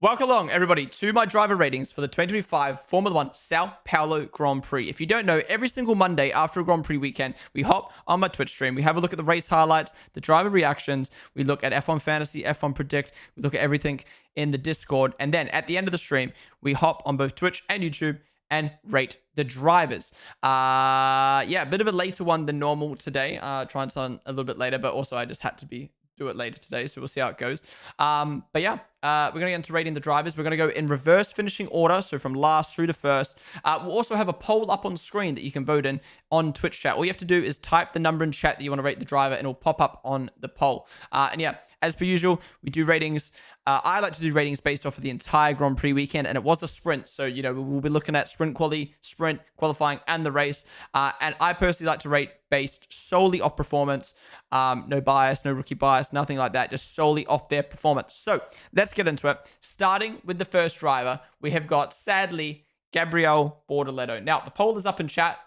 Welcome along, everybody, to my driver ratings for the 2025 Formula One Sao Paulo Grand Prix. If you don't know, every single Monday after a Grand Prix weekend, we hop on my Twitch stream. We have a look at the race highlights, the driver reactions. We look at F1 Fantasy, F1 Predict. We look at everything in the Discord. And then at the end of the stream, we hop on both Twitch and YouTube and rate the drivers. Yeah, a bit of a later one than normal today. Trying to on a little bit later, but also I just had to do it later today, so we'll see how it goes. But yeah, we're going to get into rating the drivers. We're going to go in reverse finishing order, so from last through to first. We'll also have a poll up on screen that you can vote in on Twitch chat. All you have to do is type the number in chat that you want to rate the driver, and it'll pop up on the poll. And yeah, as per usual, we do ratings. I like to do ratings based off of the entire Grand Prix weekend, and it was a sprint, so, you know, we'll be looking at sprint quality, sprint qualifying, and the race. And I personally like to rate based solely off performance. No bias, no rookie bias, nothing like that, just solely off their performance. So let's get into it. Starting with the first driver, we have got, sadly, Gabriel Bortoleto. Now, the poll is up in chat.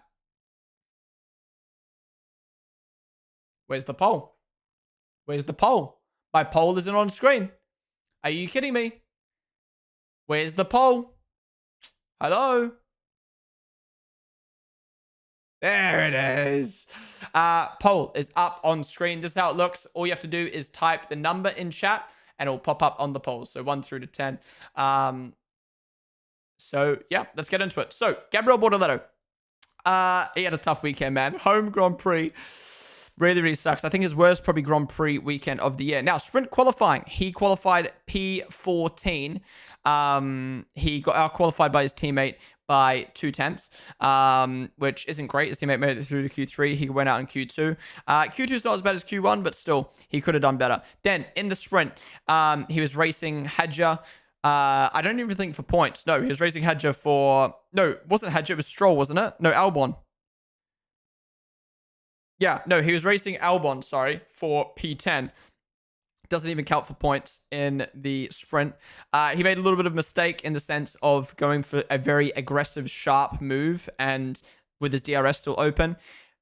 Where's the poll? Where's the poll? My poll isn't on screen. Are you kidding me? Where's the poll? Hello? There it is. Poll is up on screen. This is how it looks. All you have to do is type the number in chat and it'll pop up on the poll. So 1 through to 10. So yeah, let's get into it. So Gabriel Bortoleto. He had a tough weekend, man. Home Grand Prix. Really sucks. I think his worst probably Grand Prix weekend of the year. Now, sprint qualifying. He qualified P14. He got out-qualified by his teammate by 0.2, which isn't great. His teammate made it through to Q3. He went out in Q2. Q2 is not as bad as Q1, but still, he could have done better. Then, in the sprint, he was racing Hadja. I don't even think for points. No, he was racing Hadja for... No, it wasn't Hadja. It was Stroll, wasn't it? No, Albon. Yeah, no, he was racing Albon, sorry, for P10. Doesn't even count for points in the sprint. He made a little bit of a mistake in the sense of going for a very aggressive, sharp move, and with his DRS still open,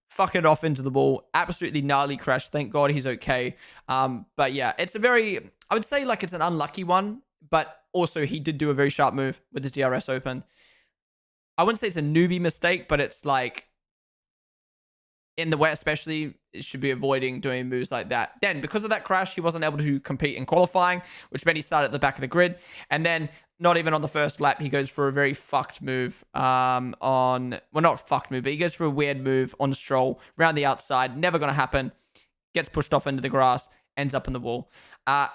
fuck it off into the wall. Absolutely gnarly crash. Thank God he's okay. But yeah, it's a very, I would say like it's an unlucky one, but also he did do a very sharp move with his DRS open. I wouldn't say it's a newbie mistake, but it's like, in the wet especially, it should be avoiding doing moves like that. Then, because of that crash, he wasn't able to compete in qualifying, which meant he started at the back of the grid. And then, not even on the first lap, he goes for a very fucked move well, not fucked move, but he goes for a weird move on Stroll, around the outside. Never going to happen. Gets pushed off into the grass, ends up in the wall.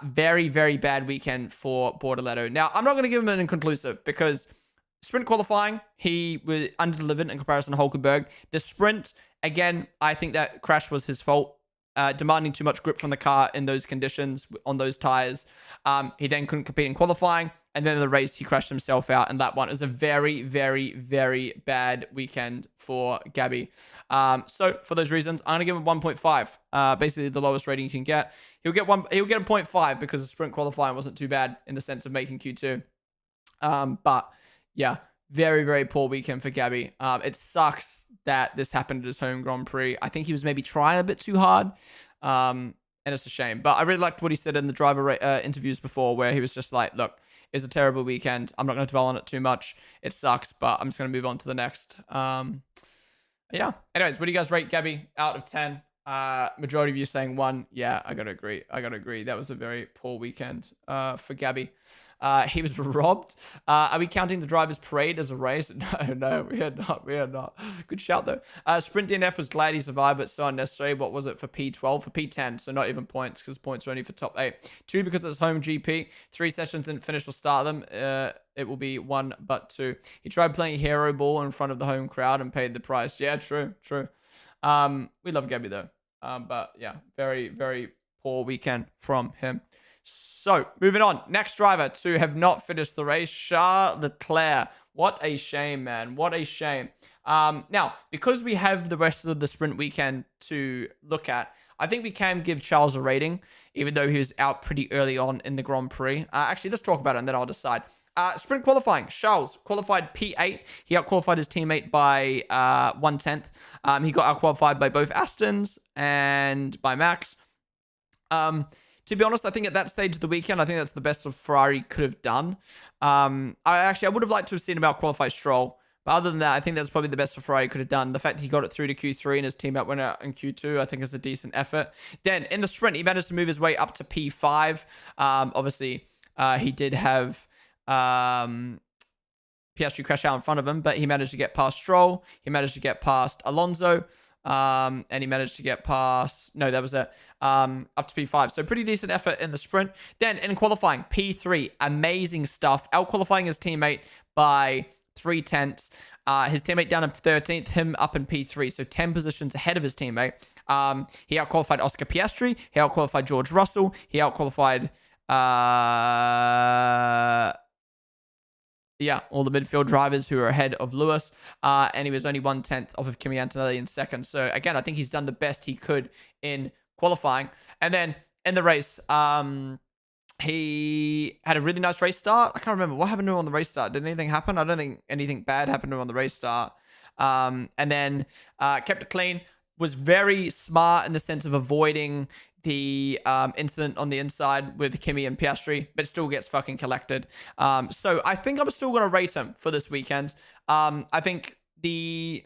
Very bad weekend for Bortoleto. Now, I'm not going to give him an inconclusive, because sprint qualifying, he was under-delivered in comparison to Hulkenberg. The sprint... Again, I think that crash was his fault. Demanding too much grip from the car in those conditions, on those tires. He then couldn't compete in qualifying. And then in the race, he crashed himself out. And that one is a very bad weekend for Gabby. So, for those reasons, I'm going to give him 1.5. Basically, the lowest rating you can get. He'll get a 0.5 because the sprint qualifying wasn't too bad in the sense of making Q2. But, yeah. Very poor weekend for Gabby. It sucks that this happened at his home Grand Prix. I think he was maybe trying a bit too hard. And it's a shame. But I really liked what he said in the driver interviews before, where he was just like, look, it's a terrible weekend. I'm not going to dwell on it too much. It sucks, but I'm just going to move on to the next. Yeah. Anyways, what do you guys rate Gabby out of 10? Majority of you saying 1. Yeah, I gotta agree. That was a very poor weekend for Gabby. He was robbed. Are we counting the driver's parade as a race? No, we are not. Good shout though. Sprint DNF was glad he survived, but so unnecessary. What was it for P12? For P10, so not even points, because points are only for top 8. 2, because it's home GP. 3 sessions didn't finish or start them. It will be 1 but 2. He tried playing hero ball in front of the home crowd and paid the price. Yeah, true. We love Gabby though. But yeah, very poor weekend from him. So, moving on. Next driver to have not finished the race, Charles Leclerc. What a shame, man. What a shame. Now, because we have the rest of the sprint weekend to look at, I think we can give Charles a rating, even though he was out pretty early on in the Grand Prix. Actually, let's talk about it and then I'll decide. Sprint qualifying. Charles qualified P8. He outqualified his teammate by 1/10. He got outqualified by both Astons and by Max. To be honest, I think at that stage of the weekend, I think that's the best of Ferrari could have done. I would have liked to have seen him out qualify Stroll. But other than that, I think that's probably the best Ferrari could have done. The fact that he got it through to Q3 and his teammate went out in Q2, I think is a decent effort. Then in the sprint, he managed to move his way up to P5. Obviously, he did have Piastri crash out in front of him, but he managed to get past Stroll. He managed to get past Alonso. And he managed to get past, no, that was it, up to P5. So pretty decent effort in the sprint. Then in qualifying, P3, amazing stuff. Out qualifying his teammate by 0.3. His teammate down in 13th, him up in P3, so 10 positions ahead of his teammate. He outqualified Oscar Piastri. He outqualified George Russell. He outqualified, all the midfield drivers who are ahead of Lewis. And he was only 1/10 off of Kimi Antonelli in second. So again, I think he's done the best he could in qualifying. And then in the race, he had a really nice race start. I can't remember what happened to him on the race start. Did anything happen? I don't think anything bad happened to him on the race start. And then kept it clean. Was very smart in the sense of avoiding the incident on the inside with Kimi and Piastri, but still gets fucking collected. So I think I'm still going to rate him for this weekend. I think the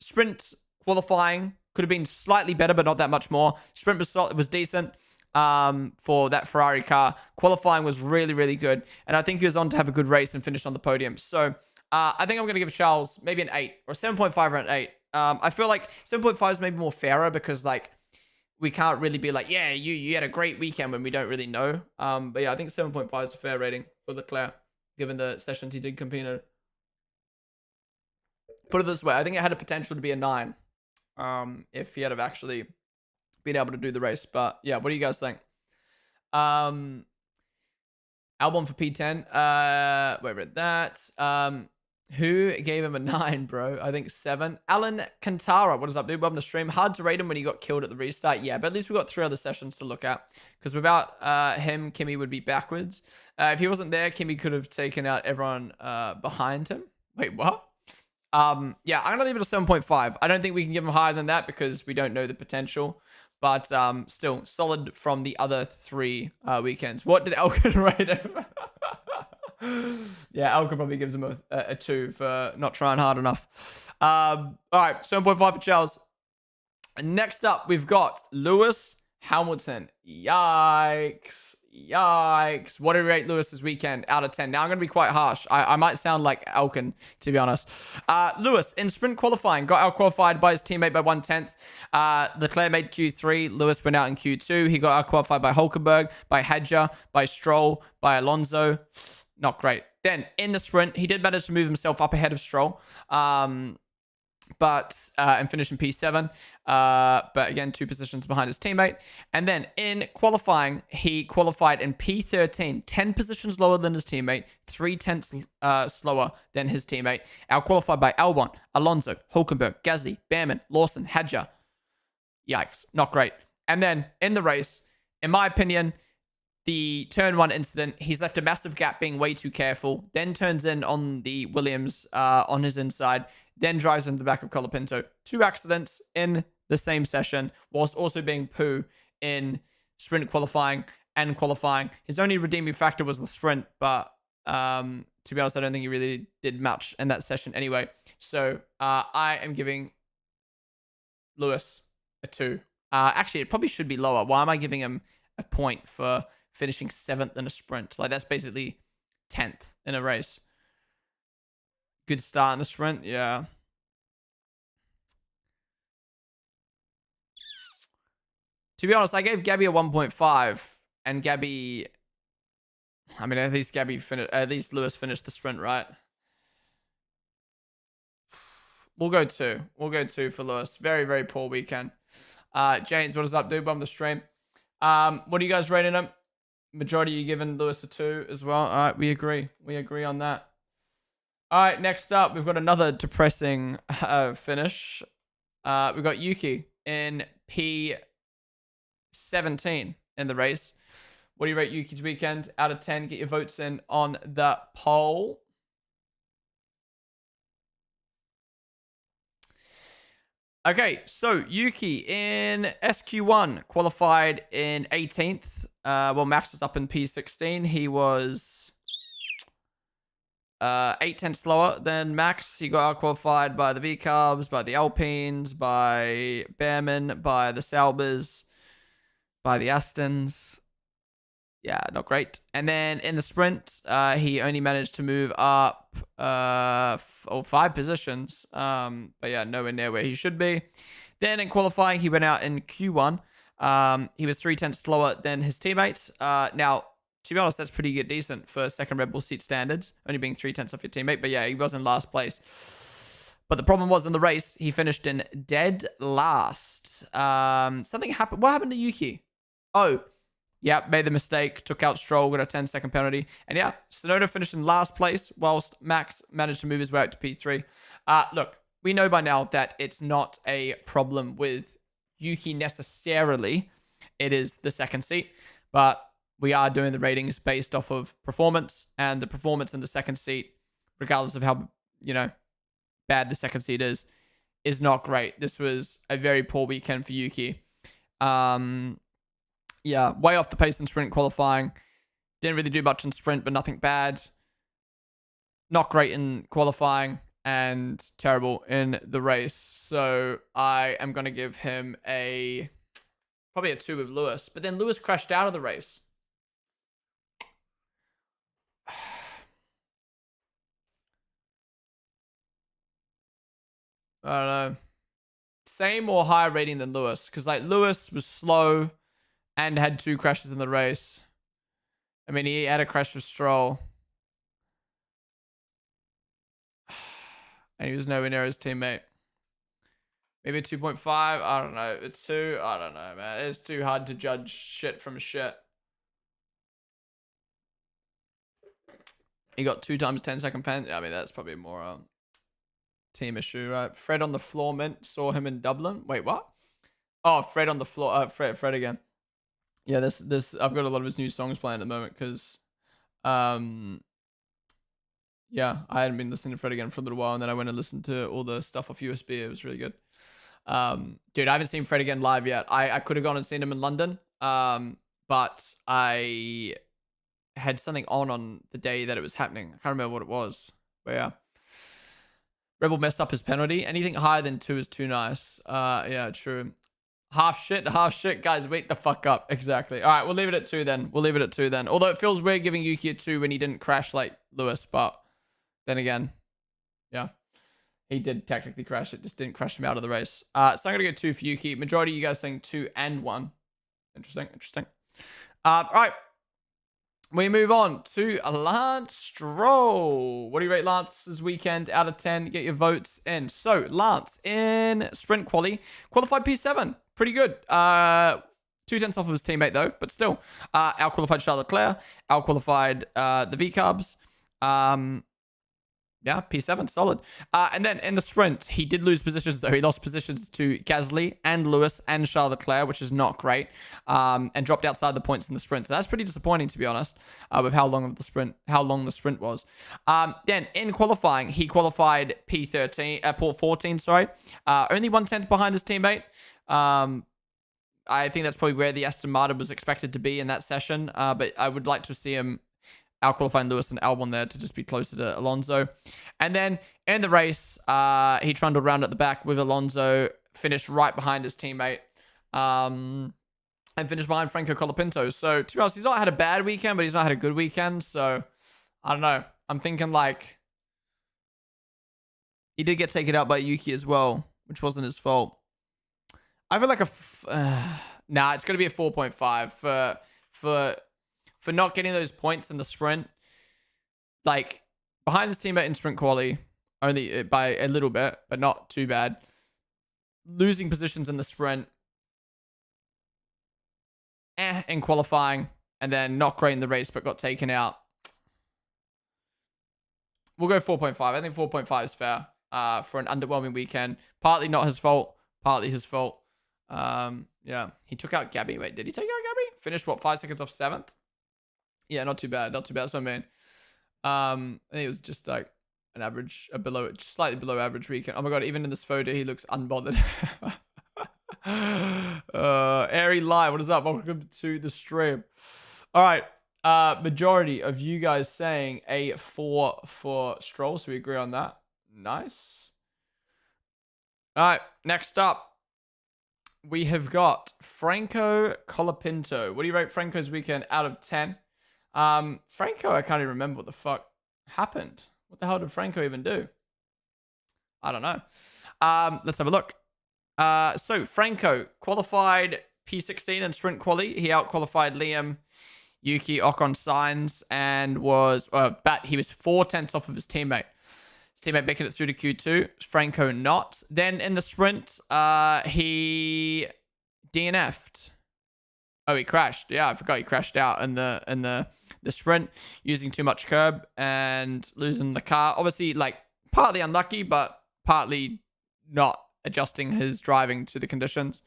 sprint qualifying could have been slightly better, but not that much more. Sprint was decent for that Ferrari car. Qualifying was really, really good. And I think he was on to have a good race and finish on the podium. So I think I'm going to give Charles maybe an 8 or 7.5 or an 8. I feel like 7.5 is maybe more fairer because, like, we can't really be like, yeah, you had a great weekend when we don't really know. But yeah, I think 7.5 is a fair rating for Leclerc, given the sessions he did compete in. Put it this way, I think it had a potential to be a 9 if he had have actually been able to do the race. But yeah, what do you guys think? Albon for P10. Wait a minute, that. Who gave him a 9, bro? I think 7. Alan Cantara, what is up, dude? Welcome to the stream. Hard to rate him when he got killed at the restart. Yeah, but at least we got 3 other sessions to look at. Because without him, Kimi would be backwards. If he wasn't there, Kimi could have taken out everyone behind him. Wait, what? Yeah, I'm going to leave it a 7.5. I don't think we can give him higher than that because we don't know the potential. But still, solid from the other 3 weekends. What did Elkin rate him? Yeah, Elkin probably gives him a 2 for not trying hard enough. All right, 7.5 for Charles. Next up, we've got Lewis Hamilton. Yikes. Yikes. What do we rate Lewis this weekend out of 10? Now, I'm going to be quite harsh. I might sound like Elkin, to be honest. Lewis, in sprint qualifying, got out-qualified by his teammate by 1/10. Leclerc made Q3. Lewis went out in Q2. He got out-qualified by Hulkenberg, by Hedger, by Stroll, by Alonso. Not great. Then, in the sprint, he did manage to move himself up ahead of Stroll. And finish in P7. But again, 2 positions behind his teammate. And then in qualifying, he qualified in P13, 10 positions lower than his teammate, 0.3 slower than his teammate. Out-qualified by Albon, Alonso, Hulkenberg, Gasly, Behrman, Lawson, Hadjar. Yikes, not great. And then in the race, in my opinion, the turn 1 incident, he's left a massive gap being way too careful, then turns in on the Williams on his inside, then drives into the back of Colapinto. 2 accidents in the same session, whilst also being poo in sprint qualifying and qualifying. His only redeeming factor was the sprint, but to be honest, I don't think he really did much in that session anyway. So I am giving Lewis a 2. Actually, it probably should be lower. Why am I giving him a point for finishing 7th in a sprint? Like, that's basically 10th in a race. Good start in the sprint, yeah. To be honest, I gave Gabby a 1.5, and Gabby, I mean, at least Lewis finished the sprint, right? We'll go 2. We'll go 2 for Lewis. Very, very poor weekend. James, what is up, dude? Welcome to the stream. What are you guys rating him? Majority you giving Lewis a 2 as well. All right, we agree. We agree on that. All right, next up, we've got another depressing finish. We've got Yuki in P17 in the race. What do you rate Yuki's weekend out of 10? Get your votes in on the poll. Okay, so Yuki in SQ1 qualified in 18th. Well, Max was up in P16. He was 8 tenths slower than Max. He got out qualified by the V-Carbs, by the Alpines, by Behrman, by the Saubers, by the Astons. Yeah, not great. And then in the sprint, he only managed to move up 5 positions. But yeah, nowhere near where he should be. Then in qualifying, he went out in Q1. He was 3 tenths slower than his teammates. Now, to be honest, that's pretty good, decent for second Red Bull seat standards, only being 3 tenths off your teammate. But yeah, he was in last place. But the problem was in the race, he finished in dead last. Something happened. What happened to Yuki? Oh, yeah, made the mistake, took out Stroll, got a 10-second penalty. And yeah, Tsunoda finished in last place, whilst Max managed to move his way out to P3. Look, we know by now that it's not a problem with Yuki necessarily. It is the second seat. But we are doing the ratings based off of performance. And the performance in the second seat, regardless of how, bad the second seat is not great. This was a very poor weekend for Yuki. Yeah, way off the pace in sprint qualifying. Didn't really do much in sprint, but nothing bad. Not great in qualifying and terrible in the race. So I am going to give him probably a 2 with Lewis. But then Lewis crashed out of the race. I don't know. Same or higher rating than Lewis. Because Lewis was slow and had 2 crashes in the race. I mean, he had a crash with Stroll. And he was nowhere near his teammate. Maybe a 2.5? I don't know. It's 2? I don't know, man. It's too hard to judge shit from shit. He got 2 times 10-second pen. I mean, that's probably more team issue, right? Fred on the floor saw him in Dublin. Wait, what? Oh, Fred on the floor. Fred again. Yeah, this I've got a lot of his new songs playing at the moment because yeah, I hadn't been listening to Fred again for a little while, and then I went and listened to all the stuff off USB. It was really good. Dude, I haven't seen Fred again live yet. I could have gone and seen him in London, but I had something on the day that it was happening. I can't remember what it was, but yeah. Rebel messed up his penalty. Anything higher than 2 is too nice. Yeah, true. Half shit, guys. Wake the fuck up. Exactly. All right, we'll leave it at 2 then. Although it feels weird giving Yuki a 2 when he didn't crash like Lewis, but then again, yeah, he did technically crash. It just didn't crash him out of the race. So I'm gonna go 2 for Yuki. Majority of you guys saying 2 and 1. Interesting. All right. We move on to Lance Stroll. What do you rate Lance's weekend out of 10? Get your votes in. So, Lance in sprint qualified P7. Pretty good. 2 tenths off of his teammate, though, but still. Out-qualified Charles Leclerc. Out-qualified the V-Carbs. Yeah, P7, solid. And then in the sprint, he did lose positions, though. He lost positions to Gasly and Lewis and Charles Leclerc, which is not great, and dropped outside the points in the sprint. So that's pretty disappointing, to be honest, with how long the sprint was. Then in qualifying, he qualified P14, sorry. Only 1/10 behind his teammate. I think that's probably where the Aston Martin was expected to be in that session, but I would like to see him out-qualifying Lewis and Albon there to just be closer to Alonso. And then in the race, he trundled around at the back with Alonso, finished right behind his teammate, and finished behind Franco Colapinto. So, to be honest, he's not had a bad weekend, but he's not had a good weekend. So, I don't know. I'm thinking he did get taken out by Yuki as well, which wasn't his fault. I feel like it's going to be a 4.5 for not getting those points in the sprint. Behind his teammate in sprint quali, only by a little bit, but not too bad. Losing positions in the sprint. In qualifying. And then not great in the race, but got taken out. We'll go 4.5. I think 4.5 is fair for an underwhelming weekend. Partly not his fault, partly his fault. Yeah, he took out Gabby. Wait, did he take out Gabby? Finished, 5 seconds off 7th? Yeah, not too bad. That's what I mean. I think it was just an average, slightly below average weekend. Oh my god, even in this photo, he looks unbothered. Airy Light, what is up? Welcome to the stream. All right. Majority of you guys saying a 4 for Stroll, so we agree on that. Nice. All right, next up, we have got Franco Colapinto. What do you rate Franco's weekend out of 10? Franco, I can't even remember what the fuck happened. What the hell did Franco even do? I don't know. Let's have a look. So Franco qualified P16 in sprint quali. He out-qualified Liam, Yuki, Ocon, Sainz, and was, he was 4/10 off of his teammate. His teammate making it through to Q2. Franco not. Then in the sprint, he DNF'd. Oh, he crashed. Yeah, I forgot he crashed out in the sprint, using too much curb and losing the car. Obviously, like, partly unlucky, but partly not adjusting his driving to the conditions.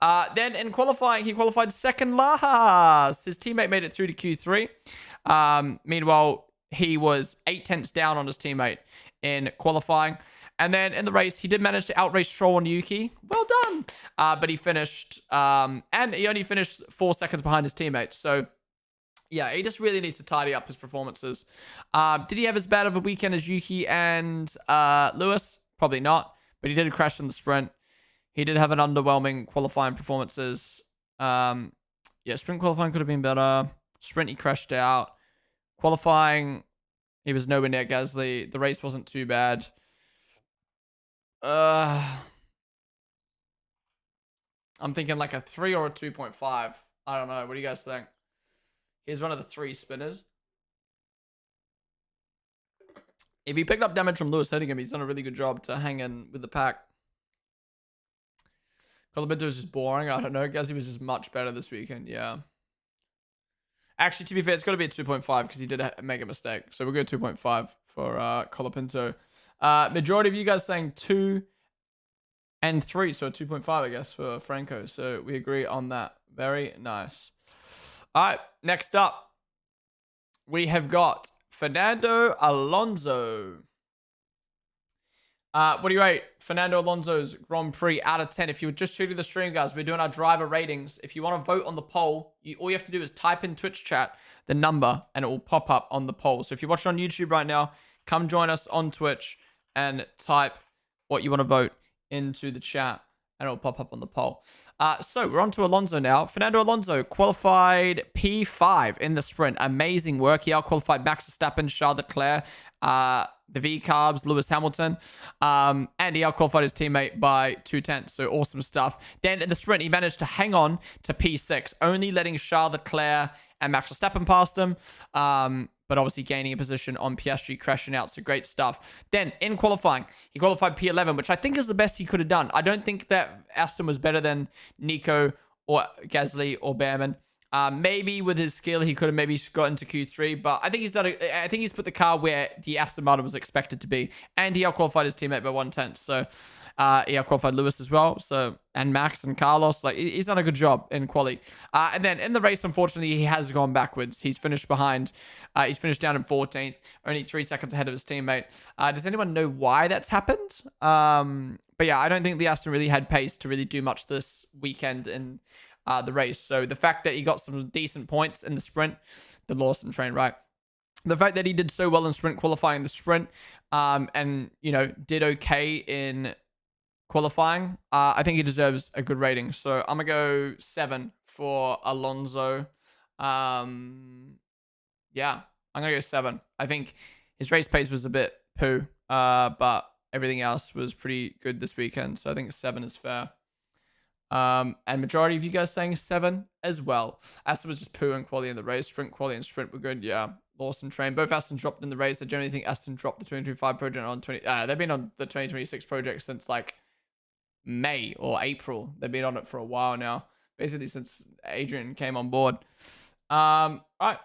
Then in qualifying, he qualified second last. His teammate made it through to Q3. Meanwhile, he was 8/10 down on his teammate in qualifying. And then in the race, he did manage to outrace Stroll and Yuki. Well done. But he finished, and he only finished 4 seconds behind his teammates. So, yeah, he just really needs to tidy up his performances. Did he have as bad of a weekend as Yuki and Lewis? Probably not. But he did crash in the sprint. He did have an underwhelming qualifying performances. Yeah, sprint qualifying could have been better. Sprint, he crashed out. Qualifying, he was nowhere near Gasly. The race wasn't too bad. I'm thinking like a 3 or a 2.5. I don't know. What do you guys think? Here's one of the 3 spinners. If he picked up damage from Lewis hitting him, he's done a really good job to hang in with the pack. Colapinto was just boring. I don't know. Gasly was just much better this weekend. Yeah. Actually, to be fair, it's got to be a 2.5 because he did make a mistake. So we'll go 2.5 for Colapinto. Majority of you guys saying 2 and 3. So a 2.5, I guess, for Franco. So we agree on that. Very nice. All right. Next up, we have got Fernando Alonso. What do you rate Fernando Alonso's Grand Prix out of 10? If you were just shooting the stream, guys, we're doing our driver ratings. If you want to vote on the poll, all you have to do is type in Twitch chat the number, and it will pop up on the poll. So if you're watching on YouTube right now, come join us on Twitch and type what you want to vote into the chat, and it'll pop up on the poll. So we're on to Alonso now. Fernando Alonso qualified P5 in the sprint. Amazing work. He out-qualified Max Verstappen, Charles Leclerc, the V-Carbs, Lewis Hamilton, and he out-qualified his teammate by 2/10. So awesome stuff. Then in the sprint, he managed to hang on to P6, only letting Charles Leclerc and Max Verstappen past him. But obviously gaining a position on Piastri, crashing out. So great stuff. Then in qualifying, he qualified P11, which I think is the best he could have done. I don't think that Aston was better than Nico or Gasly or Behrman. Maybe with his skill, he could have maybe got into Q3, but I think he's put the car where the Aston Martin was expected to be, and he out-qualified his teammate by 1/10. So he out-qualified Lewis as well. So, and Max and Carlos, like, he's done a good job in quali. And then in the race, unfortunately, he has gone backwards. He's finished behind. He's finished down in 14th, only 3 seconds ahead of his teammate. Does anyone know why that's happened? But yeah, I don't think the Aston really had pace to really do much this weekend in the race. So the fact that he got some decent points in the sprint, the Lawson train, right? The fact that he did so well in sprint qualifying the sprint, and, you know, did okay in qualifying, I think he deserves a good rating. So I'm gonna go 7 for Alonso. Yeah, I'm gonna go 7. I think his race pace was a bit poo, but everything else was pretty good this weekend. So I think 7 is fair. And majority of you guys saying 7 as well. Aston was just poo and quality in the race. Sprint quality and sprint were good. Yeah. Lawson train. Both Aston dropped in the race. I generally think Aston dropped the 2025 project on 20. They've been on the 2026 project since like May or April. They've been on it for a while now. Basically since Adrian came on board. All right.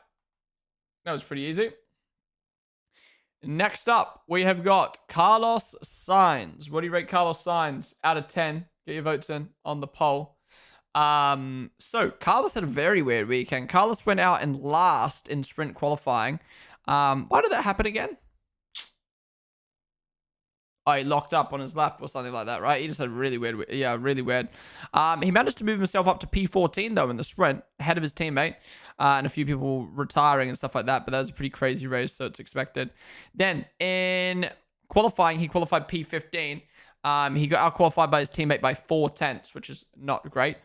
That was pretty easy. Next up, we have got Carlos Sainz. What do you rate Carlos Sainz out of 10? Get your votes in on the poll. So Carlos had a very weird weekend. Carlos went out in last in sprint qualifying. Why did that happen again? Oh, he locked up on his lap or something like that, right? He just had really weird. Yeah, really weird. He managed to move himself up to P14, though, in the sprint, ahead of his teammate, and a few people retiring and stuff like that. But that was a pretty crazy race, so it's expected. Then, in qualifying, he qualified P15. He got out-qualified by his teammate by 4/10, which is not great.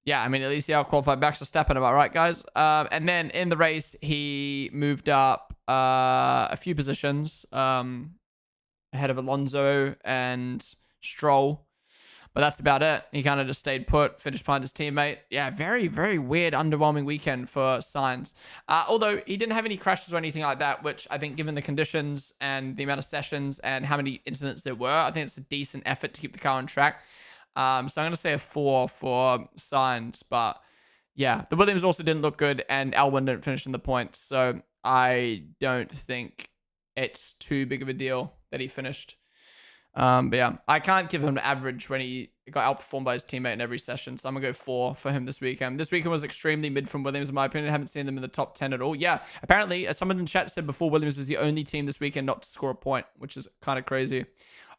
Yeah, I mean, at least he out-qualified Max Verstappen, am I right, guys? And then in the race, he moved up a few positions ahead of Alonso and Stroll. But that's about it. He kind of just stayed put, finished behind his teammate. Yeah, very, very weird, underwhelming weekend for Sainz. Although he didn't have any crashes or anything like that, which I think given the conditions and the amount of sessions and how many incidents there were, I think it's a decent effort to keep the car on track. So I'm going to say a 4 for Sainz. But yeah, the Williams also didn't look good and Albon didn't finish in the points. So I don't think it's too big of a deal that he finished. But yeah, I can't give him an average when he got outperformed by his teammate in every session. So I'm going to go 4 for him this weekend. This weekend was extremely mid from Williams, in my opinion. I haven't seen them in the top 10 at all. Yeah, apparently, as someone in the chat said before, Williams was the only team this weekend not to score a point, which is kind of crazy.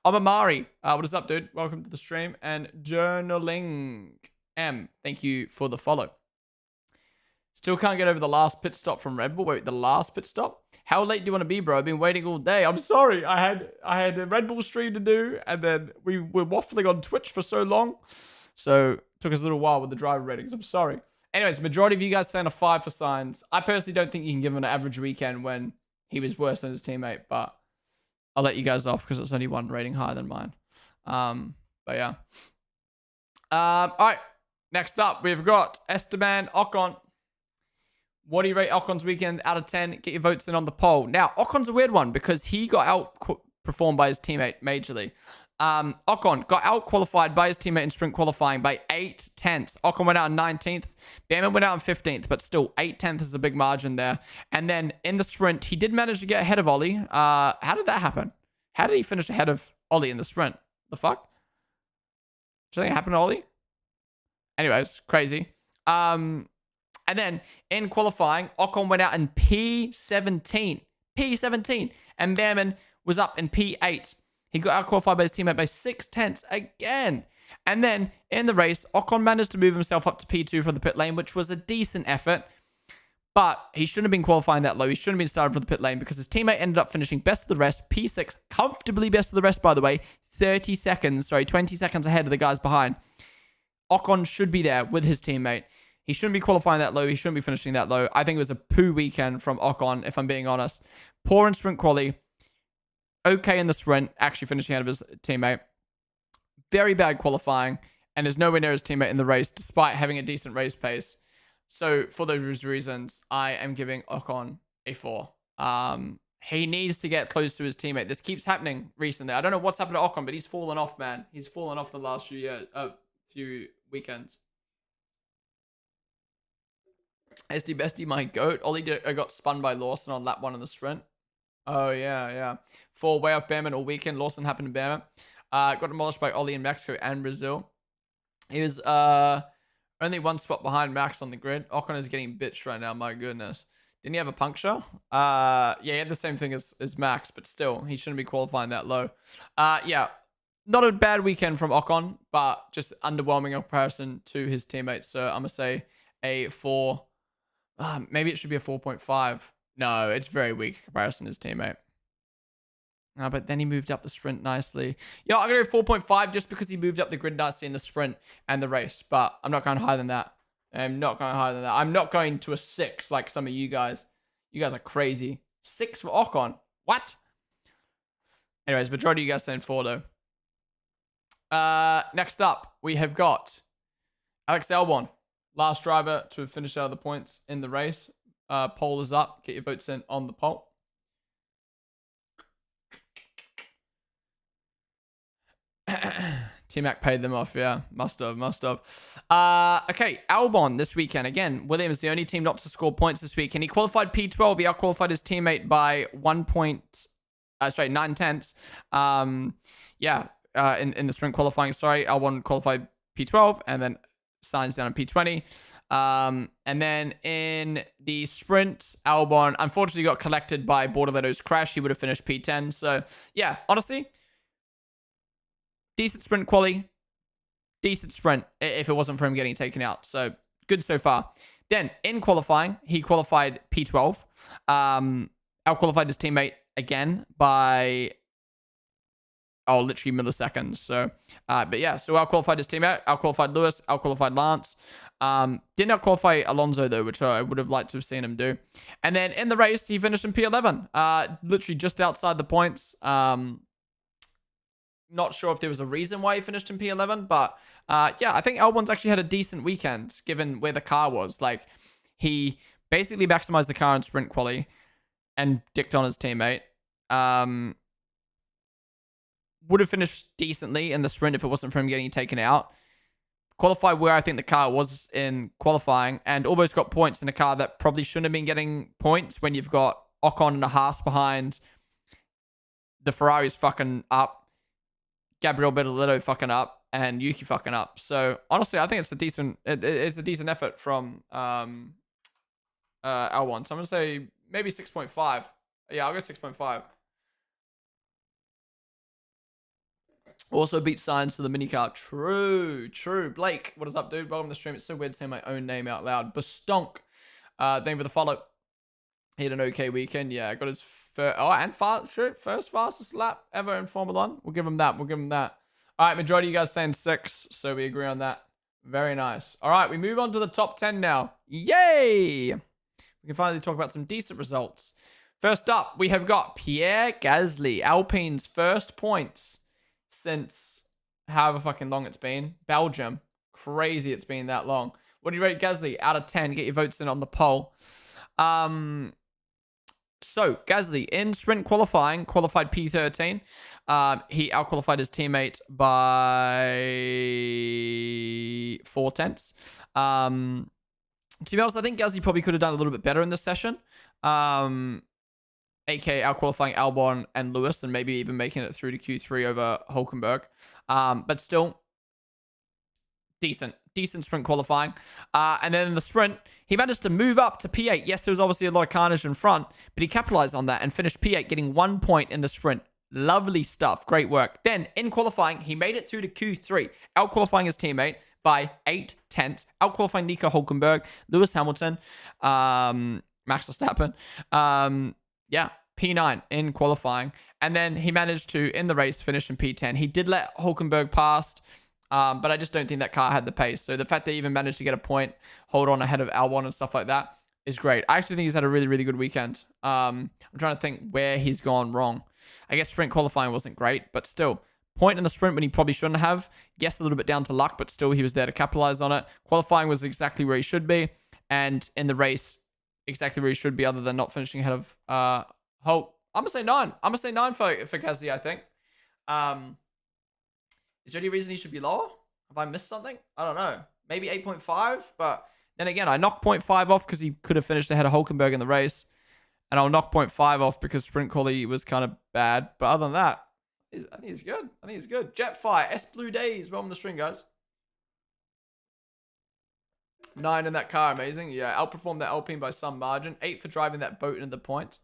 Amamari, what is up, dude? Welcome to the stream. And Journaling M, thank you for the follow. Still can't get over the last pit stop from Red Bull. Wait, the last pit stop? How late do you want to be, bro? I've been waiting all day. I'm sorry. I had a Red Bull stream to do, and then we were waffling on Twitch for so long. So it took us a little while with the driver ratings. I'm sorry. Anyways, majority of you guys saying a 5 for Sainz. I personally don't think you can give him an average weekend when he was worse than his teammate, but I'll let you guys off because it's only one rating higher than mine. But yeah. All right. Next up, we've got Esteban Ocon. What do you rate Ocon's weekend out of 10? Get your votes in on the poll. Now, Ocon's a weird one because he got outperformed by his teammate majorly. Ocon got out-qualified by his teammate in sprint qualifying by 8/10. Ocon went out in 19th. Bamman went out in 15th, but still 8/10 is a big margin there. And then in the sprint, he did manage to get ahead of Ollie. How did that happen? How did he finish ahead of Ollie in the sprint? The fuck? Did anything happen to Ollie? Anyways, crazy. And then in qualifying, Ocon went out in P17. P17. And Bamman was up in P8. He got out-qualified by his teammate by 6/10 again. And then in the race, Ocon managed to move himself up to P2 from the pit lane, which was a decent effort. But he shouldn't have been qualifying that low. He shouldn't have been starting from the pit lane because his teammate ended up finishing best of the rest. P6, comfortably best of the rest, by the way. 20 seconds ahead of the guys behind. Ocon should be there with his teammate. He shouldn't be qualifying that low. He shouldn't be finishing that low. I think it was a poo weekend from Ocon, if I'm being honest. Poor in sprint quali. Okay in the sprint, actually finishing out of his teammate. Very bad qualifying, and is nowhere near his teammate in the race, despite having a decent race pace. So, for those reasons, I am giving Ocon a 4. He needs to get close to his teammate. This keeps happening recently. I don't know what's happened to Ocon, but he's fallen off, man. He's fallen off the last few weekends. SD Bestie, my goat. Ollie got spun by Lawson on lap 1 in the sprint. Oh, yeah. 4 way off Bamman all weekend. Lawson happened to Bamman. Got demolished by Ollie in Mexico and Brazil. He was only 1 spot behind Max on the grid. Ocon is getting bitched right now. My goodness. Didn't he have a puncture? Yeah, he had the same thing as Max, but still, he shouldn't be qualifying that low. Yeah, not a bad weekend from Ocon, but just underwhelming in comparison to his teammates. So I'm going to say a 4. Maybe it should be a 4.5. No, it's very weak in comparison to his teammate. But then he moved up the sprint nicely. Yeah, I'm going to go 4.5 just because he moved up the grid nicely in the sprint and the race. But I'm not going higher than that. I'm not going to a 6 like some of you guys. You guys are crazy. 6 for Ocon. What? Anyways, majority of you guys saying 4 though. Next up, we have got Alex Albon. Last driver to finish out of the points in the race. Poll is up. Get your votes in on the poll. T-Mac paid them off. Yeah, must have. Okay, Albon this weekend. Again, Williams, the only team not to score points this week. And he qualified P12. He out-qualified his teammate by 9/10. In the sprint qualifying. Sorry, Albon qualified P12 and then Sainz down in P20. And then in the sprint, Albon unfortunately got collected by Bortoletto's crash. He would have finished P10. So, yeah, honestly, decent sprint quali. Decent sprint if it wasn't for him getting taken out. So, good so far. Then, in qualifying, he qualified P12. Out-qualified his teammate again by... literally milliseconds. So, but yeah, so out-qualified his teammate, out-qualified Lewis, out-qualified Lance. Didn't out-qualify Alonso, though, which I would have liked to have seen him do. And then in the race, he finished in P11. Literally just outside the points. Not sure if there was a reason why he finished in P11, but yeah, I think Albon's actually had a decent weekend, given where the car was. Like, he basically maximized the car in sprint quali and dicked on his teammate. Would have finished decently in the sprint if it wasn't for him getting taken out. Qualified where I think the car was in qualifying and almost got points in a car that probably shouldn't have been getting points when you've got Ocon and a Haas behind. The Ferrari's fucking up. Gabriel Bortoletto fucking up. And Yuki fucking up. So, honestly, I think it's a decent effort from L1. So, I'm going to say maybe 6.5. Yeah, I'll go 6.5. Also beat Sainz to the minicar. True. Blake, what is up, dude? Welcome to the stream. It's so weird saying my own name out loud. Bastonk. Thank you for the follow. He had an okay weekend. Yeah, got his first fastest lap ever in Formula 1. We'll give him that. All right, majority of you guys saying 6, so we agree on that. Very nice. All right, we move on to the top 10 now. Yay! We can finally talk about some decent results. First up, we have got Pierre Gasly, Alpine's first points since however fucking long it's been. Belgium. Crazy it's been that long. What do you rate Gasly? Out of 10. Get your votes in on the poll. So, Gasly, in sprint qualifying, qualified P13. He out-qualified his teammate by 0.4. To be honest, I think Gasly probably could have done a little bit better in this session. AK out-qualifying Albon and Lewis and maybe even making it through to Q3 over Hulkenberg. But still, decent sprint qualifying. And then in the sprint, he managed to move up to P8. Yes, there was obviously a lot of carnage in front, but he capitalized on that and finished P8, getting 1 point in the sprint. Lovely stuff. Great work. Then, in qualifying, he made it through to Q3, out-qualifying his teammate by 0.8, out-qualifying Nico Hulkenberg, Lewis Hamilton, Max Verstappen. Yeah, P9 in qualifying. And then he managed to, in the race, finish in P10. He did let Hulkenberg pass, but I just don't think that car had the pace. So the fact that he even managed to get a point, hold on ahead of Albon and stuff like that is great. I actually think he's had a really, really good weekend. I'm trying to think where he's gone wrong. I guess sprint qualifying wasn't great, but still. Point in the sprint when he probably shouldn't have. Yes, a little bit down to luck, but still he was there to capitalize on it. Qualifying was exactly where he should be. And in the race, exactly where he should be other than not finishing ahead of Hulk. I'm going to say 9. I'm going to say 9 for Gasly, I think. Is there any reason he should be lower? Have I missed something? I don't know. Maybe 8.5, but then again, I knocked 0.5 off because he could have finished ahead of Hulkenberg in the race. And I'll knock 0.5 off because sprint quality was kind of bad. But other than that, I think he's good. Jetfire, S Blue Days. Welcome to the stream, guys. 9 in that car, amazing. Yeah, outperformed that Alpine by some margin. 8 for driving that boat into the points.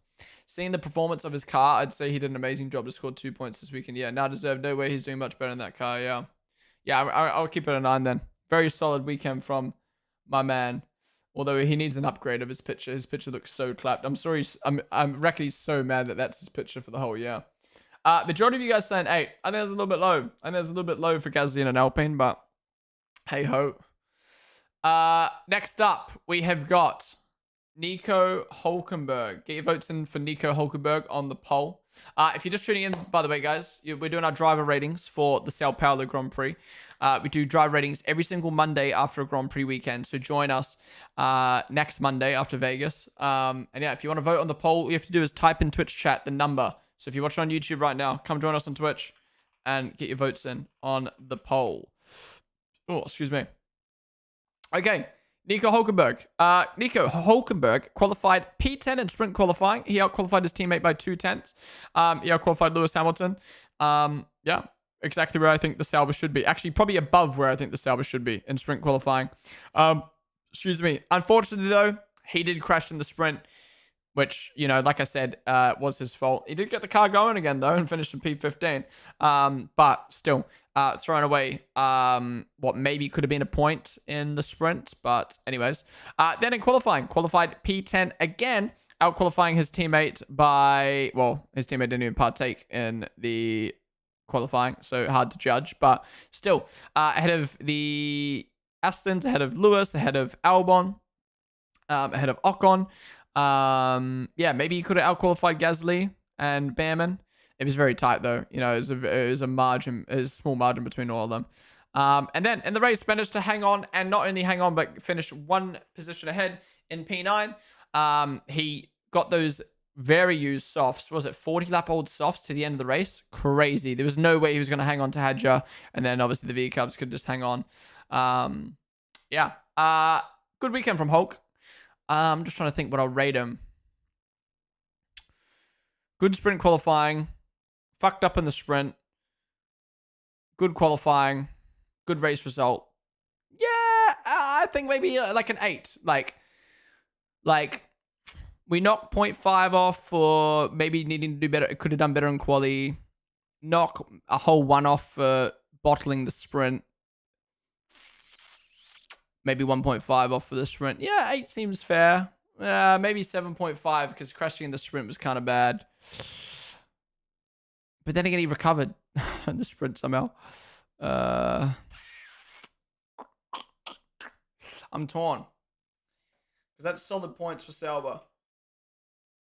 Seeing the performance of his car, I'd say he did an amazing job to score 2 points this weekend. Yeah, now deserved. No way he's doing much better in that car. Yeah, I'll keep it a 9 then. Very solid weekend from my man. Although he needs an upgrade of his picture. His picture looks so clapped. I'm sorry. I'm reckon he's so mad that that's his picture for the whole year. Majority of you guys saying 8. I think that's a little bit low. For Gasly and an Alpine, but hey ho. Next up, we have got Nico Hulkenberg. Get your votes in for Nico Hulkenberg on the poll. If you're just tuning in, by the way, guys, we're doing our driver ratings for the Sao Paulo Grand Prix. We do driver ratings every single Monday after a Grand Prix weekend. So join us next Monday after Vegas. And yeah, if you want to vote on the poll, all you have to do is type in Twitch chat the number. So if you're watching on YouTube right now, come join us on Twitch and get your votes in on the poll. Oh, excuse me. Okay. Nico Hulkenberg. Nico Hulkenberg qualified P10 in sprint qualifying. He out-qualified his teammate by 0.2. He out-qualified Lewis Hamilton. Yeah, exactly where I think the Sauber should be. Actually, probably above where I think the Sauber should be in sprint qualifying. Excuse me. Unfortunately, though, he did crash in the sprint, which, you know, like I said, was his fault. He did get the car going again, though, and finished in P15. But still, throwing away what maybe could have been a point in the sprint. But anyways, then in qualifying, qualified P10 again, out-qualifying his teammate by, well, his teammate didn't even partake in the qualifying, so hard to judge. But still, ahead of the Astons, ahead of Lewis, ahead of Albon, ahead of Ocon. Yeah, maybe he could have out-qualified Gasly and Behrman. It was very tight, though. You know, it was a margin, a small margin between all of them. And then in the race, managed to hang on, and not only hang on, but finish one position ahead in P9. He got those very used softs. Was it 40 lap old softs to the end of the race? Crazy. There was no way he was going to hang on to Hadja, and then obviously the V Cubs could just hang on. Yeah. Good weekend from Hulk. I'm just trying to think what I'll rate him. Good sprint qualifying. Fucked up in the sprint. Good qualifying. Good race result. Yeah, I think maybe like an 8. Like we knocked 0.5 off for maybe needing to do better. It could have done better in quali. Knock a whole 1 off for bottling the sprint. Maybe 1.5 off for the sprint. Yeah, 8 seems fair. Maybe 7.5 because crashing in the sprint was kind of bad. But then again, he recovered in the sprint somehow. I'm torn. Because that's solid points for Sauber.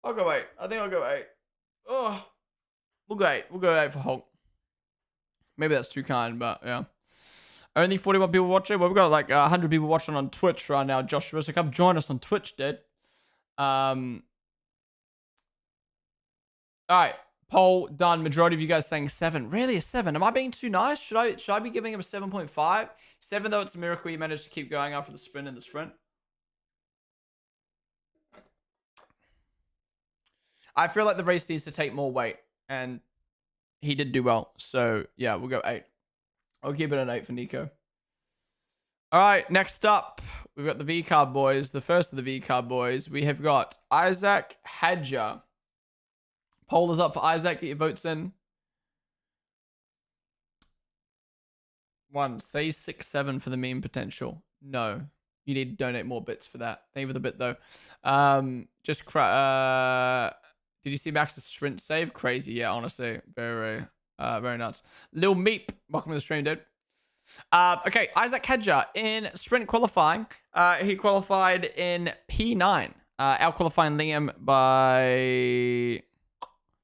I'll go 8. I think I'll go 8. Oh, we'll go 8. We'll go 8 for Hulk. Maybe that's too kind, but yeah. Only 41 people watching. Well, we've got like 100 people watching on Twitch right now, Joshua. So come join us on Twitch, dude. All right. Poll done. Majority of you guys saying 7. Really, a 7? Am I being too nice? Should I be giving him a 7.5? 7, though, it's a miracle he managed to keep going after the sprint and the sprint. I feel like the race needs to take more weight, and he did do well. So, yeah, we'll go 8. I'll keep it an 8 for Nico. All right, next up, we've got the V-Car boys. The first of the V-Car boys. We have got Isaac Hadja. Poll is up for Isaac. Get your votes in. 1. Say 6, 7 for the meme potential. No. You need to donate more bits for that. Thank you for the bit, though. Did you see Max's sprint save? Crazy. Yeah, honestly. Very nuts. Lil Meep. Welcome to the stream, dude. Okay, Isaac Hadja in sprint qualifying. He qualified in P9. Out-qualifying Liam by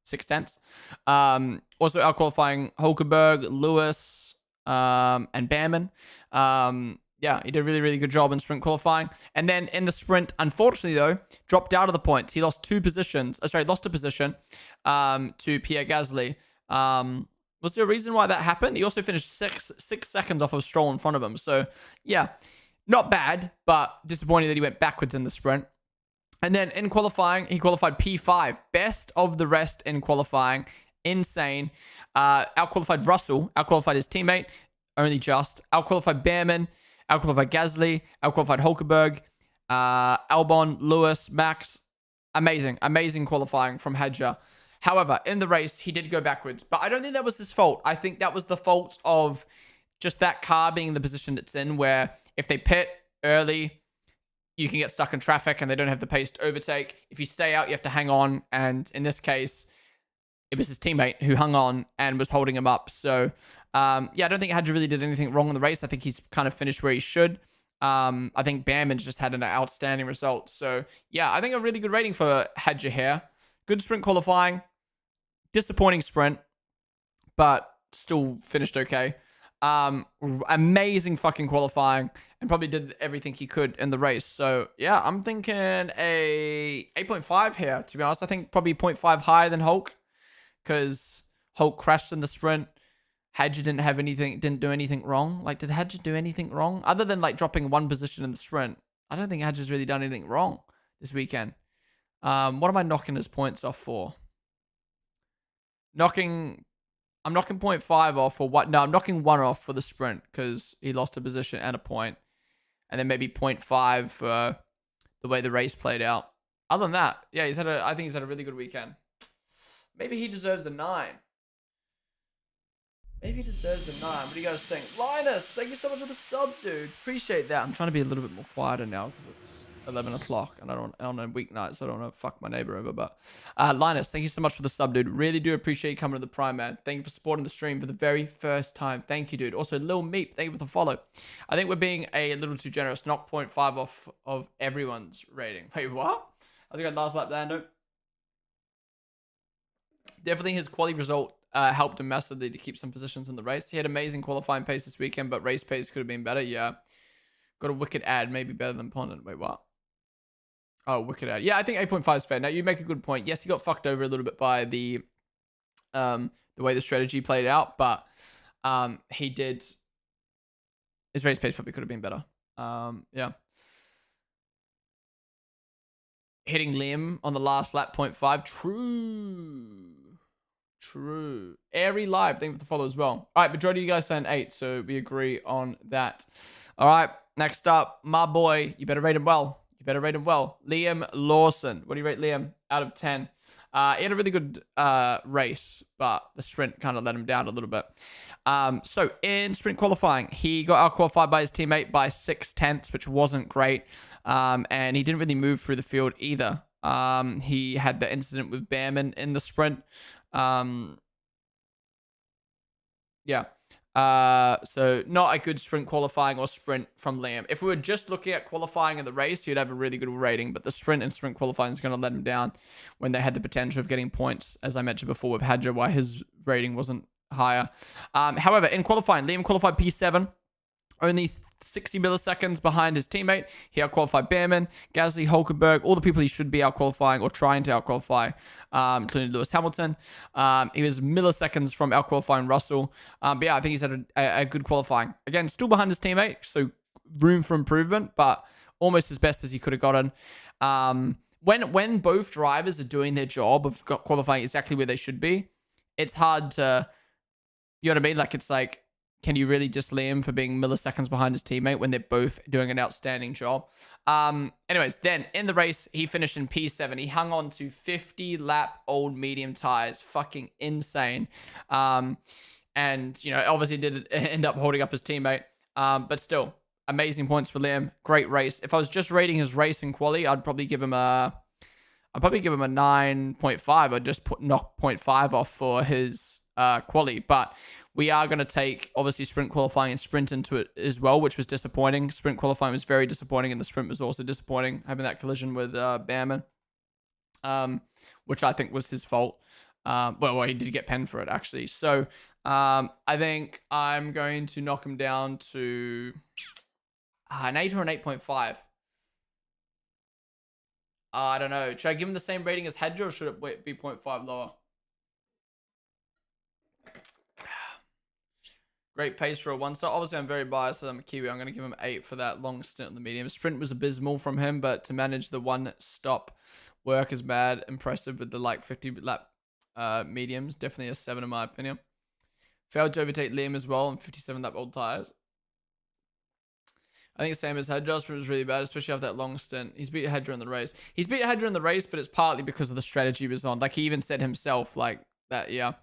0.6. Also out-qualifying Hulkenberg, Lewis, and Behrman. Yeah, he did a really, really good job in sprint qualifying. And then in the sprint, unfortunately, though, dropped out of the points. He lost 2 positions. Lost a position to Pierre Gasly. Was there a reason why that happened? He also finished 6 seconds off of Stroll in front of him. So, yeah, not bad, but disappointing that he went backwards in the sprint. And then in qualifying, he qualified P5. Best of the rest in qualifying. Insane. Out-qualified Russell. Out-qualified his teammate. Only just. Out-qualified Behrman. Out-qualified Gasly. Out-qualified Hulkenberg. Albon, Lewis, Max. Amazing. Amazing qualifying from Hadja. However, in the race, he did go backwards. But I don't think that was his fault. I think that was the fault of just that car being in the position it's in, where if they pit early, you can get stuck in traffic and they don't have the pace to overtake. If you stay out, you have to hang on. And in this case, it was his teammate who hung on and was holding him up. So, yeah, I don't think Hadja really did anything wrong in the race. I think he's kind of finished where he should. I think Behrman's just had an outstanding result. So, yeah, I think a really good rating for Hadja here. Good sprint qualifying. Disappointing sprint, but still finished okay. Amazing fucking qualifying, and probably did everything he could in the race. So, yeah, I'm thinking a 8.5 here, to be honest. I think probably 0.5 higher than Hulk, because Hulk crashed in the sprint. Hadja didn't do anything wrong. Like, did Hadja do anything wrong? Other than, like, dropping 1 position in the sprint. I don't think Hadja's really done anything wrong this weekend. What am I knocking his points off for? Knocking I'm knocking 0.5 off for what? No, I'm knocking 1 off for the sprint because he lost a position and a point. And then maybe 0.5 for the way the race played out. Other than that, yeah, I think he's had a really good weekend. Maybe he deserves a 9. Maybe he deserves a 9. What do you guys think? Linus, thank you so much for the sub, dude. Appreciate that. I'm trying to be a little bit more quieter now because it's 11 o'clock and I don't on a weeknight, so I don't want to fuck my neighbor over. But Linus, thank you so much for the sub, dude. Really do appreciate you coming to the Prime, man. Thank you for supporting the stream for the very first time. Thank you, dude. Also, Lil Meep, thank you for the follow. I think we're being a little too generous. Knock 0.5 off of everyone's rating. Wait, what? I think I last lap, Lando. Definitely his quality result helped him massively to keep some positions in the race. He had amazing qualifying pace this weekend, but race pace could have been better. Yeah. Got a wicked ad, maybe better than Ponden. Wait, what? Oh, wicked ad. Yeah, I think 8.5 is fair. Now, you make a good point. Yes, he got fucked over a little bit by the way the strategy played out, but he did... His race pace probably could have been better. Yeah. Hitting Liam on the last lap, 0.5. True. Airy Live, thank you for the follow as well. All right, majority of you guys saying 8, so we agree on that. All right, next up, my boy. You better rate him well. Liam Lawson. What do you rate Liam out of 10? He had a really good race, but the sprint kind of let him down a little bit. So in sprint qualifying, he got out-qualified by his teammate by 6/10, which wasn't great. And he didn't really move through the field either. He had the incident with Behrman in the sprint. Yeah. So not a good sprint qualifying or sprint from Liam. If we were just looking at qualifying in the race, he'd have a really good rating, but the sprint and sprint qualifying is going to let him down when they had the potential of getting points, as I mentioned before with Hadja, why his rating wasn't higher. However, in qualifying, Liam qualified P7, only 60 milliseconds behind his teammate. He out-qualified Behrman, Gasly, Hulkenberg, all the people he should be out-qualifying or trying to out-qualify, including Lewis Hamilton. He was milliseconds from out-qualifying Russell. But yeah, I think he's had a good qualifying. Again, still behind his teammate, so room for improvement, but almost as best as he could have gotten. When both drivers are doing their job of qualifying exactly where they should be, it's hard to, you know what I mean? Like, it's like, can you really diss Liam for being milliseconds behind his teammate when they're both doing an outstanding job? Anyways, then in the race, he finished in P7. He hung on to 50-lap old medium tires. Fucking insane. And, you know, obviously did end up holding up his teammate. But still, amazing points for Liam. Great race. If I was just rating his race and quali, I'd probably give him a 9.5. I'd just knock 0.5 off for his quali. But we are going to take, obviously, sprint qualifying and sprint into it as well, which was disappointing. Sprint qualifying was very disappointing, and the sprint was also disappointing, having that collision with Behrman, which I think was his fault. Well, he did get penned for it, actually. So I think I'm going to knock him down to an 8 or an 8.5. I don't know. Should I give him the same rating as Hedger, or should it be 0.5 lower? Great pace for a 1-star. Obviously, I'm very biased. I'm a Kiwi. I'm going to give him 8 for that long stint on the medium. Sprint was abysmal from him, but to manage the one-stop work is mad impressive with the like 50-lap mediums. Definitely a 7 in my opinion. Failed to overtake Liam as well on 57-lap old tires. I think same as Hedger. Sprint was really bad, especially after that long stint. He's beat Hedger in the race. He's beat Hedger in the race, but it's partly because of the strategy he was on. Like, he even said himself, like, that, yeah.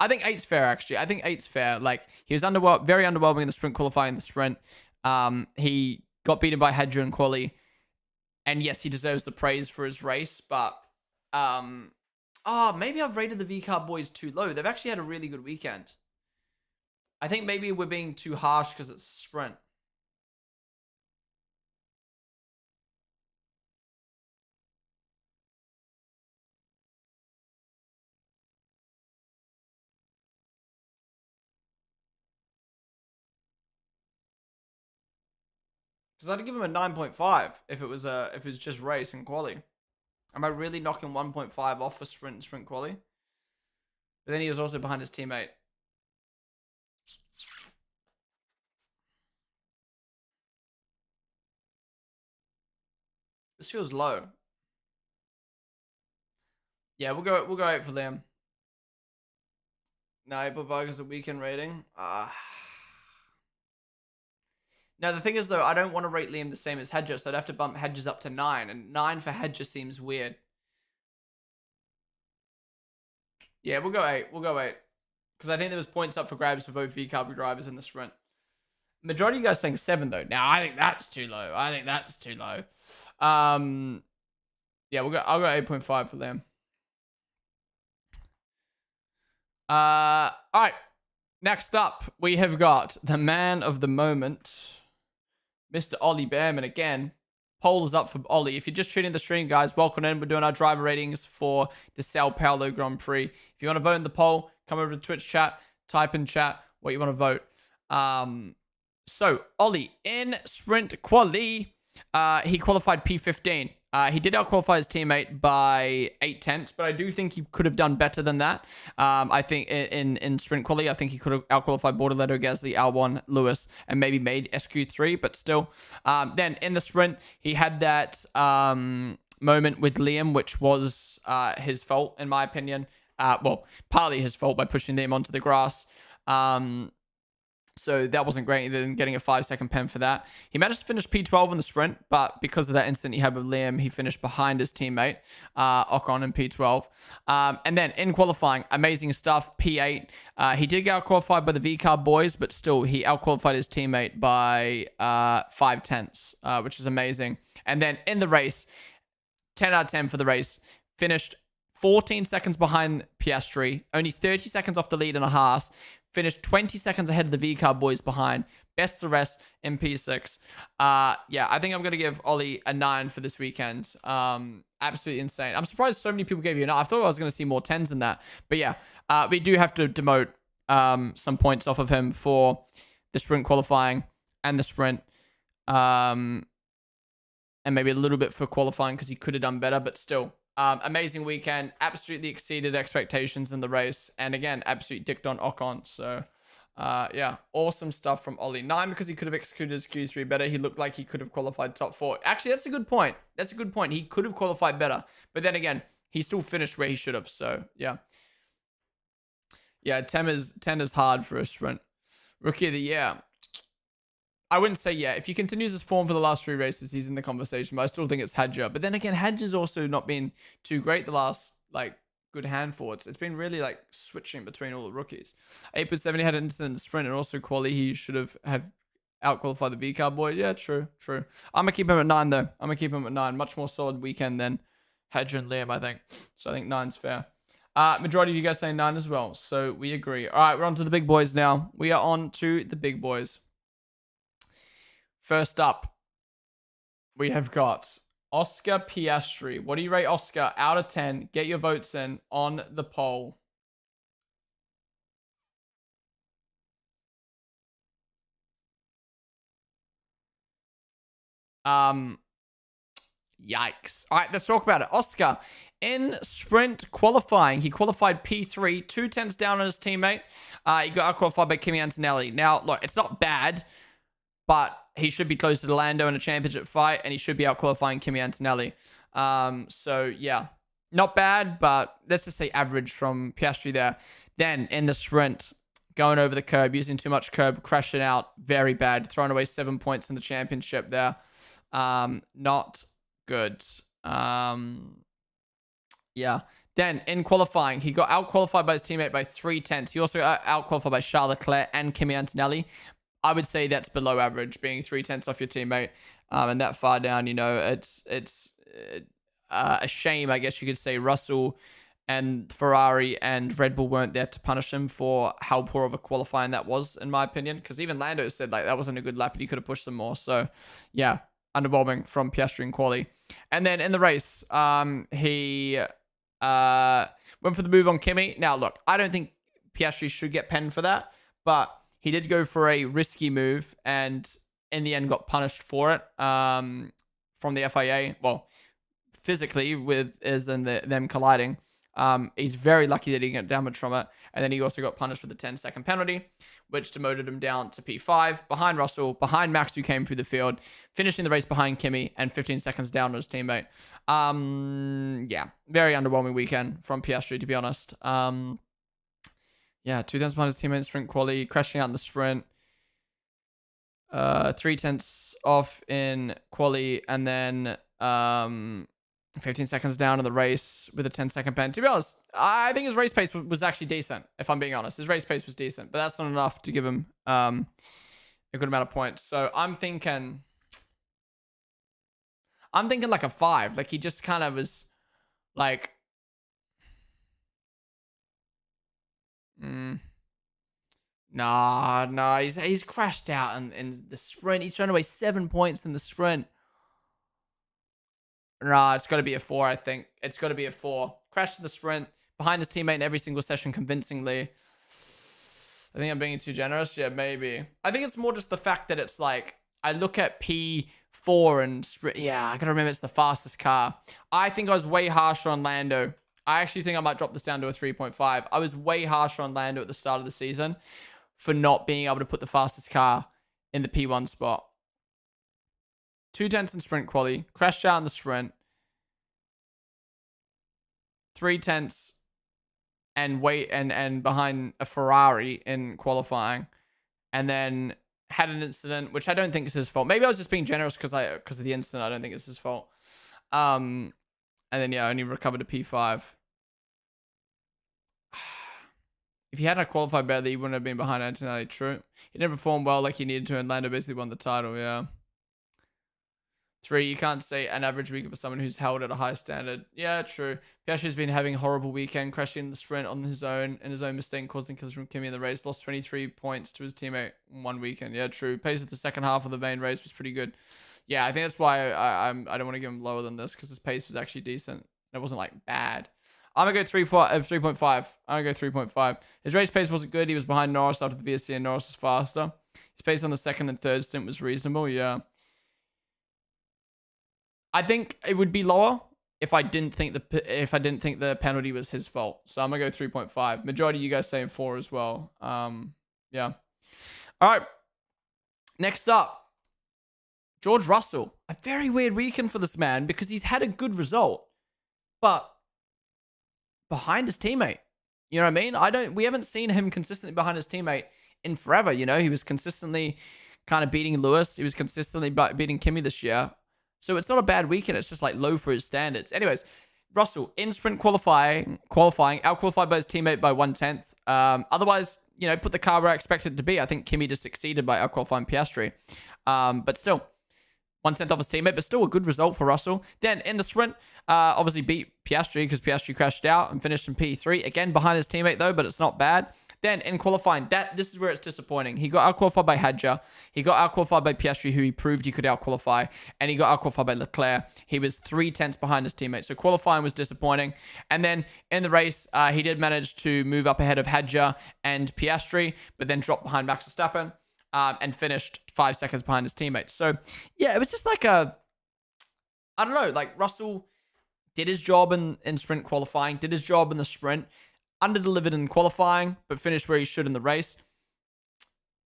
I think 8's fair, actually. I think 8's fair. Like, he was very underwhelming in the sprint qualifying the sprint. He got beaten by Hedger in quali. And yes, he deserves the praise for his race, but maybe I've rated the V-Car boys too low. They've actually had a really good weekend. I think maybe we're being too harsh because it's a sprint. Because I'd give him a 9.5 if it was just race and quali. Am I really knocking 1.5 off for sprint and sprint quali? But then he was also behind his teammate. This feels low. Yeah, we'll go 8 for Liam. No, I put Vargas a weekend rating. Now, the thing is, though, I don't want to rate Liam the same as Hedges, so I'd have to bump Hedges up to 9, and 9 for Hedges seems weird. Yeah, we'll go 8. We'll go 8. Because I think there was points up for grabs for both V-Carb drivers in the sprint. Majority of you guys saying 7, though. Now, I think that's too low. Yeah, I'll go 8.5 for Liam. All right. Next up, we have got the man of the moment, Mr. Ollie Behrman again. Poll is up for Ollie. If you're just tuning the stream, guys, welcome in. We're doing our driver ratings for the Sao Paulo Grand Prix. If you want to vote in the poll, come over to Twitch chat, type in chat what you want to vote. So, Ollie, in sprint quali, he qualified P15. He did outqualify his teammate by 8/10, but I do think he could have done better than that. I think in sprint quali, I think he could have outqualified Borderletto, Gasly, Albon, Lewis, and maybe made SQ3, but still. Then in the sprint, he had that moment with Liam, which was his fault, in my opinion. Well, partly his fault by pushing Liam onto the grass. So that wasn't great. Then getting a 5-second pen for that. He managed to finish P12 in the sprint, but because of that incident he had with Liam, he finished behind his teammate, Ocon, in P12. And then in qualifying, amazing stuff, P8. He did get out-qualified by the V-Carb boys, but still, he out-qualified his teammate by 5/10, which is amazing. And then in the race, 10 out of 10 for the race. Finished 14 seconds behind Piastri, only 30 seconds off the lead in a Haas. Finished 20 seconds ahead of the V-Carb boys behind. Best of the rest in P6. Yeah, I think I'm going to give Ollie a 9 for this weekend. Absolutely insane. I'm surprised so many people gave you a 9. I thought I was going to see more 10s than that. But yeah, we do have to demote some points off of him for the sprint qualifying and the sprint. And maybe a little bit for qualifying because he could have done better, but still. Amazing weekend. Absolutely exceeded expectations in the race. And again, absolutely dicked on Ocon. So, yeah, awesome stuff from Ollie. 9 because he could have executed his Q3 better. He looked like he could have qualified top 4. Actually, that's a good point. He could have qualified better. But then again, he still finished where he should have. So, yeah. Yeah, 10 is hard for a sprint. Rookie of the year. I wouldn't say yeah. If he continues his form for the last 3 races, he's in the conversation. But I still think it's Hadja. But then again, Hadja's also not been too great the last, good handful. It's been really, switching between all the rookies. 8.7, he had an incident in the sprint. And also, quali, he should have had out-qualified the V-Carb boy. Yeah, true. I'm going to keep him at 9, though. I'm going to keep him at 9. Much more solid weekend than Hadja and Liam, I think. So I think 9's fair. Majority of you guys say 9 as well. So we agree. All right, we're on to the big boys now. We are on to the big boys. First up, we have got Oscar Piastri. What do you rate Oscar out of 10? Get your votes in on the poll. Yikes. All right, let's talk about it. Oscar, in sprint qualifying, he qualified P3, 2/10 down on his teammate. He got out-qualified by Kimi Antonelli. Now, look, it's not bad, but he should be close to the Lando in a championship fight, and he should be out-qualifying Kimi Antonelli. So, yeah. Not bad, but let's just say average from Piastri there. Then, in the sprint, going over the curb, using too much curb, crashing out. Very bad. Throwing away 7 points in the championship there. Not good. Yeah. Then, in qualifying, he got out-qualified by his teammate by 3/10. He also got out-qualified by Charles Leclerc and Kimi Antonelli. I would say that's below average, being 3/10 off your teammate, and that far down. It's a shame, I guess you could say. Russell and Ferrari and Red Bull weren't there to punish him for how poor of a qualifying that was, in my opinion. Because even Lando said that wasn't a good lap, and he could have pushed some more. So, yeah, underwhelming from Piastri and quali. And then in the race, he went for the move on Kimi. Now, look, I don't think Piastri should get penned for that, but he did go for a risky move and in the end got punished for it from the FIA. Well, physically them colliding. He's very lucky that he didn't get damage from it. And then he also got punished with a 10-second penalty, which demoted him down to P5, behind Russell, behind Max, who came through the field, finishing the race behind Kimi, and 15 seconds down on his teammate. Yeah, very underwhelming weekend from Piastri, to be honest. Yeah, 2 tenths behind his teammate in sprint quali, crashing out in the sprint. 3 tenths off in quali, and then 15 seconds down in the race with a 10-second pen. To be honest, I think his race pace was actually decent, if I'm being honest. His race pace was decent, but that's not enough to give him a good amount of points. So I'm thinking like a 5. Like, he just kind of was like... Nah, he's crashed out in the sprint. He's trying to waste 7 points in the sprint. Nah, it's got to be a 4, I think. It's got to be a 4. Crashed in the sprint, behind his teammate in every single session convincingly. I think I'm being too generous. Yeah, maybe. I think it's more just the fact that it's like, I look at P4 and sprint. Yeah, I got to remember it's the fastest car. I think I was way harsher on Lando. I actually think I might drop this down to a 3.5. I was way harsher on Lando at the start of the season for not being able to put the fastest car in the P1 spot. 2 tenths in sprint quali, crashed out in the sprint. 3 tenths and behind a Ferrari in qualifying, and then had an incident which I don't think is his fault. Maybe I was just being generous because of the incident. I don't think it's his fault. And then yeah, only recovered a P5. If he hadn't qualified badly, he wouldn't have been behind Antonelli. True. He didn't perform well like he needed to, and Lando basically won the title. Yeah. 3, you can't say an average week for someone who's held at a high standard. Yeah, true. Piastri's been having a horrible weekend, crashing in the sprint on his own, and his own mistake causing kills from Kimi in the race. Lost 23 points to his teammate in one weekend. Yeah, true. Pace at the second half of the main race was pretty good. Yeah, I think that's why I don't want to give him lower than this, because his pace was actually decent. It wasn't like bad. I'm gonna go 3.5. I'm gonna go 3.5. His race pace wasn't good. He was behind Norris after the VSC, and Norris was faster. His pace on the second and third stint was reasonable. Yeah. I think it would be lower if I didn't think the penalty was his fault. So I'm gonna go 3.5. Majority of you guys saying 4 as well. Yeah. All right. Next up, George Russell. A very weird weekend for this man because he's had a good result, but behind his teammate. You know what I mean? We haven't seen him consistently behind his teammate in forever. You know, he was consistently kind of beating Lewis. He was consistently beating Kimi this year. So it's not a bad weekend. It's just like low for his standards. Anyways, Russell in sprint qualifying, out-qualified by his teammate by 1/10. Otherwise, you know, put the car where I expected it to be. I think Kimi just succeeded by out-qualifying Piastri. But still, 1/10 off his teammate, but still a good result for Russell. Then in the sprint, obviously beat Piastri because Piastri crashed out and finished in P3. Again, behind his teammate though, but it's not bad. Then in qualifying, this is where it's disappointing. He got out-qualified by Hadjar. He got out-qualified by Piastri, who he proved he could out-qualify. And he got out-qualified by Leclerc. He was 3 tenths behind his teammate. So qualifying was disappointing. And then in the race, he did manage to move up ahead of Hadjar and Piastri, but then dropped behind Max Verstappen and finished 5 seconds behind his teammate. So yeah, it was just like I don't know, like Russell did his job in sprint qualifying, did his job in the sprint, under-delivered in qualifying, but finished where he should in the race.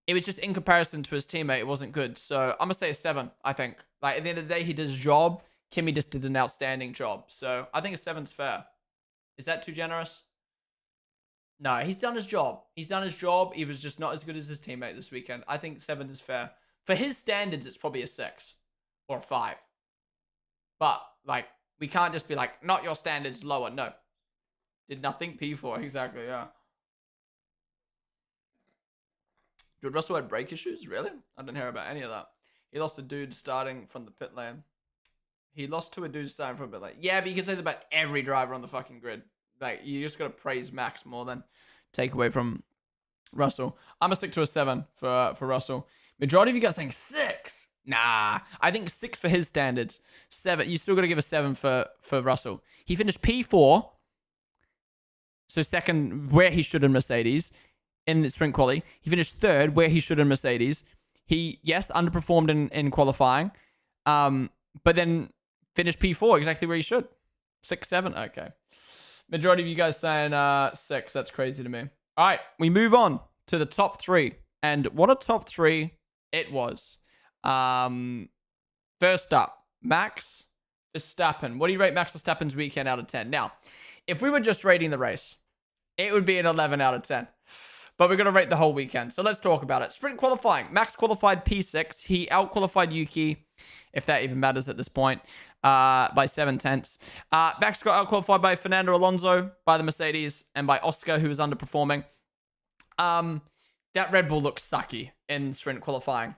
It was just in comparison to his teammate, it wasn't good. So I'm going to say a 7, I think. Like, at the end of the day, he did his job. Kimi just did an outstanding job. So I think a 7's fair. Is that too generous? No, he's done his job. He's done his job. He was just not as good as his teammate this weekend. I think 7 is fair. For his standards, it's probably a 6 or a 5. But, like, we can't just be like, not your standards, lower. No. Did nothing. P4. Exactly, yeah. George Russell had brake issues? Really? I didn't hear about any of that. He lost a dude starting from the pit lane. He lost to a dude starting from the pit lane. Yeah, but you can say that about every driver on the fucking grid. Like, you just got to praise Max more than take away from Russell. I'm going to stick to a 7 for Russell. Majority of you guys saying 6. Nah, I think 6 for his standards. 7. You still got to give a 7 for Russell. He finished P4. So second, where he should in Mercedes in the sprint quali. He finished third, where he should in Mercedes. He, yes, underperformed in qualifying, but then finished P4, exactly where he should. 6, 7, okay. Majority of you guys saying 6. That's crazy to me. All right, we move on to the top 3. And what a top 3 it was. First up, Max Verstappen. What do you rate Max Verstappen's weekend out of 10? Now, if we were just rating the race, it would be an 11 out of 10. But we're going to rate the whole weekend. So let's talk about it. Sprint qualifying. Max qualified P6. He outqualified Yuki, if that even matters at this point, by 7/10. Max got outqualified by Fernando Alonso, by the Mercedes, and by Oscar, who was underperforming. That Red Bull looks sucky in sprint qualifying.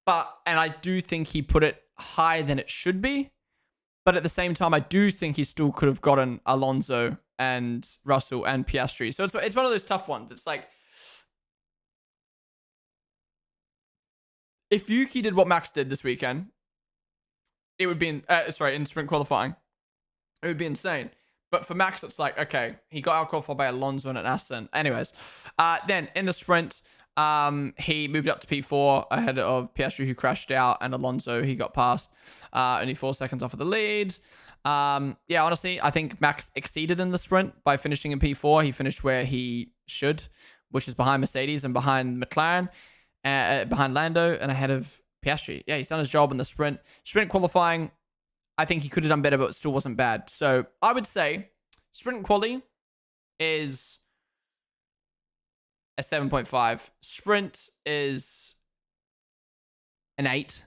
And I do think he put it higher than it should be. But at the same time, I do think he still could have gotten Alonso and Russell and Piastri. So it's one of those tough ones. It's like, if Yuki did what Max did this weekend, it would be in sprint qualifying, it would be insane. But for Max, it's like, okay, he got outqualified by Alonso and an Aston. Anyways, then in the sprint, he moved up to P4 ahead of Piastri, who crashed out, and Alonso, he got past, only 4 seconds off of the lead. Yeah, honestly, I think Max exceeded in the sprint by finishing in P4. He finished where he should, which is behind Mercedes and behind McLaren, behind Lando, and ahead of Piastri. Yeah, he's done his job in the sprint. Sprint qualifying, I think he could have done better, but it still wasn't bad. So I would say sprint quali is a 7.5. Sprint is an 8.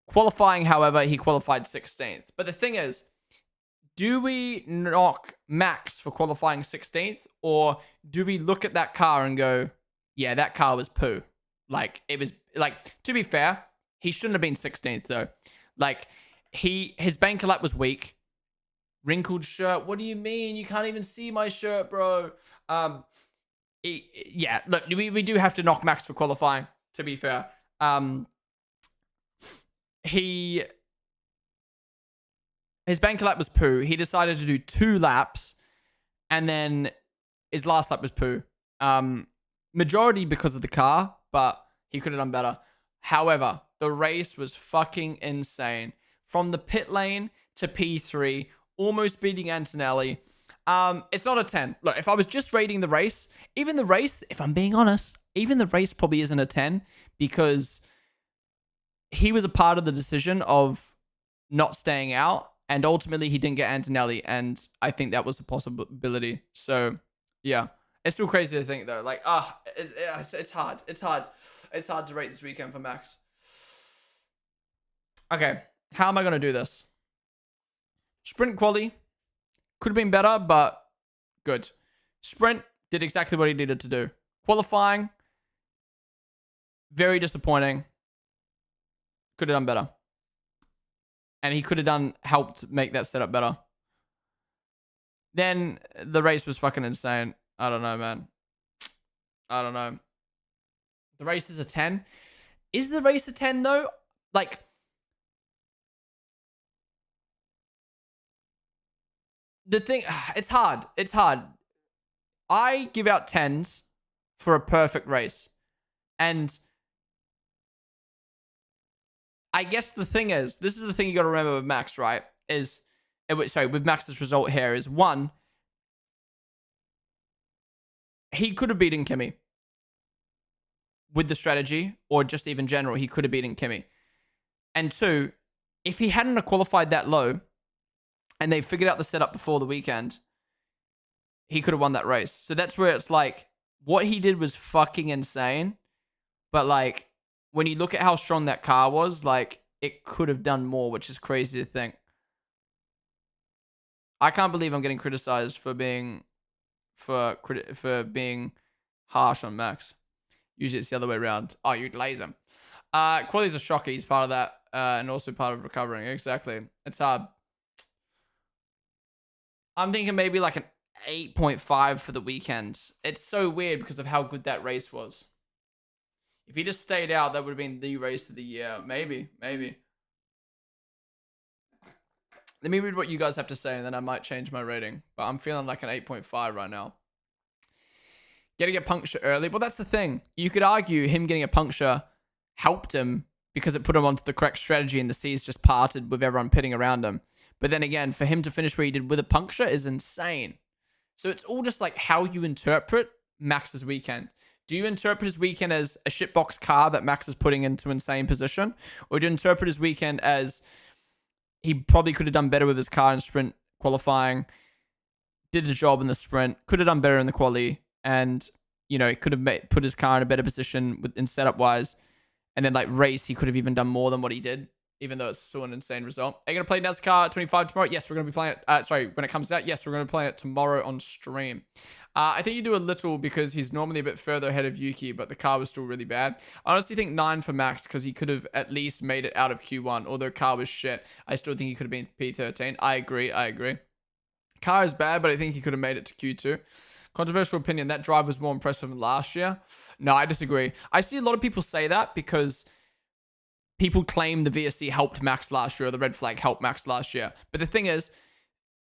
Qualifying, however, he qualified 16th. But the thing is, do we knock Max for qualifying 16th? Or do we look at that car and go, yeah, that car was poo? Like, it was, like, to be fair, he shouldn't have been 16th, though. Like, his banker lap was weak. Wrinkled shirt. What do you mean? You can't even see my shirt, bro. Yeah, look, we do have to knock Max for qualifying, to be fair. His banker lap was poo. He decided to do 2 laps, and then his last lap was poo. Majority because of the car, but he could have done better. However, the race was fucking insane. From the pit lane to P3, almost beating Antonelli. It's not a 10. Look, if I was just rating the race, even the race, if I'm being honest, even the race probably isn't a 10, because he was a part of the decision of not staying out, and ultimately he didn't get Antonelli, and I think that was a possibility. So, yeah. It's still crazy to think, though. Like, it's hard. It's hard. It's hard to rate this weekend for Max. Okay, how am I going to do this? Sprint quali could have been better, but good. Sprint did exactly what he needed to do. Qualifying, very disappointing. Could have done better. And he could have helped make that setup better. Then the race was fucking insane. I don't know, man. I don't know. The race is a 10. Is the race a 10, though? Like, the thing, it's hard. It's hard. I give out 10s for a perfect race. And I guess the thing is, this is the thing you got to remember with Max, right? With Max's result here is, 1, he could have beaten Kimi with the strategy, or just even general, he could have beaten Kimi. And 2, if he hadn't qualified that low, and they figured out the setup before the weekend, he could have won that race. So that's where it's like, what he did was fucking insane. But like, when you look at how strong that car was, like, it could have done more, which is crazy to think. I can't believe I'm getting criticized for being harsh on Max. Usually it's the other way around. Oh, you glaze him. Quality's a shocker. He's part of that, and also part of recovering. Exactly. It's hard. I'm thinking maybe like an 8.5 for the weekend. It's so weird because of how good that race was. If he just stayed out, that would have been the race of the year. Maybe. Let me read what you guys have to say, and then I might change my rating. But I'm feeling like an 8.5 right now. Getting a puncture early. Well, that's the thing. You could argue him getting a puncture helped him because it put him onto the correct strategy, and the seas just parted with everyone pitting around him. But then again, for him to finish where he did with a puncture is insane. So it's all just like how you interpret Max's weekend. Do you interpret his weekend as a shitbox car that Max is putting into insane position? Or do you interpret his weekend as he probably could have done better with his car in sprint qualifying, did the job in the sprint, could have done better in the quali, and it could have put his car in a better position in setup wise. And then like race, he could have even done more than what he did, even though it's still an insane result. Are you going to play NASCAR 25 tomorrow? Yes, we're going to be playing it. When it comes out, yes, we're going to play it tomorrow on stream. I think you do a little because he's normally a bit further ahead of Yuki, but the car was still really bad. I honestly think 9 for Max because he could have at least made it out of Q1. Although car was shit, I still think he could have been P13. I agree. Car is bad, but I think he could have made it to Q2. Controversial opinion, that drive was more impressive than last year. No, I disagree. I see a lot of people say that because people claim the VSC helped Max last year or the red flag helped Max last year. But the thing is,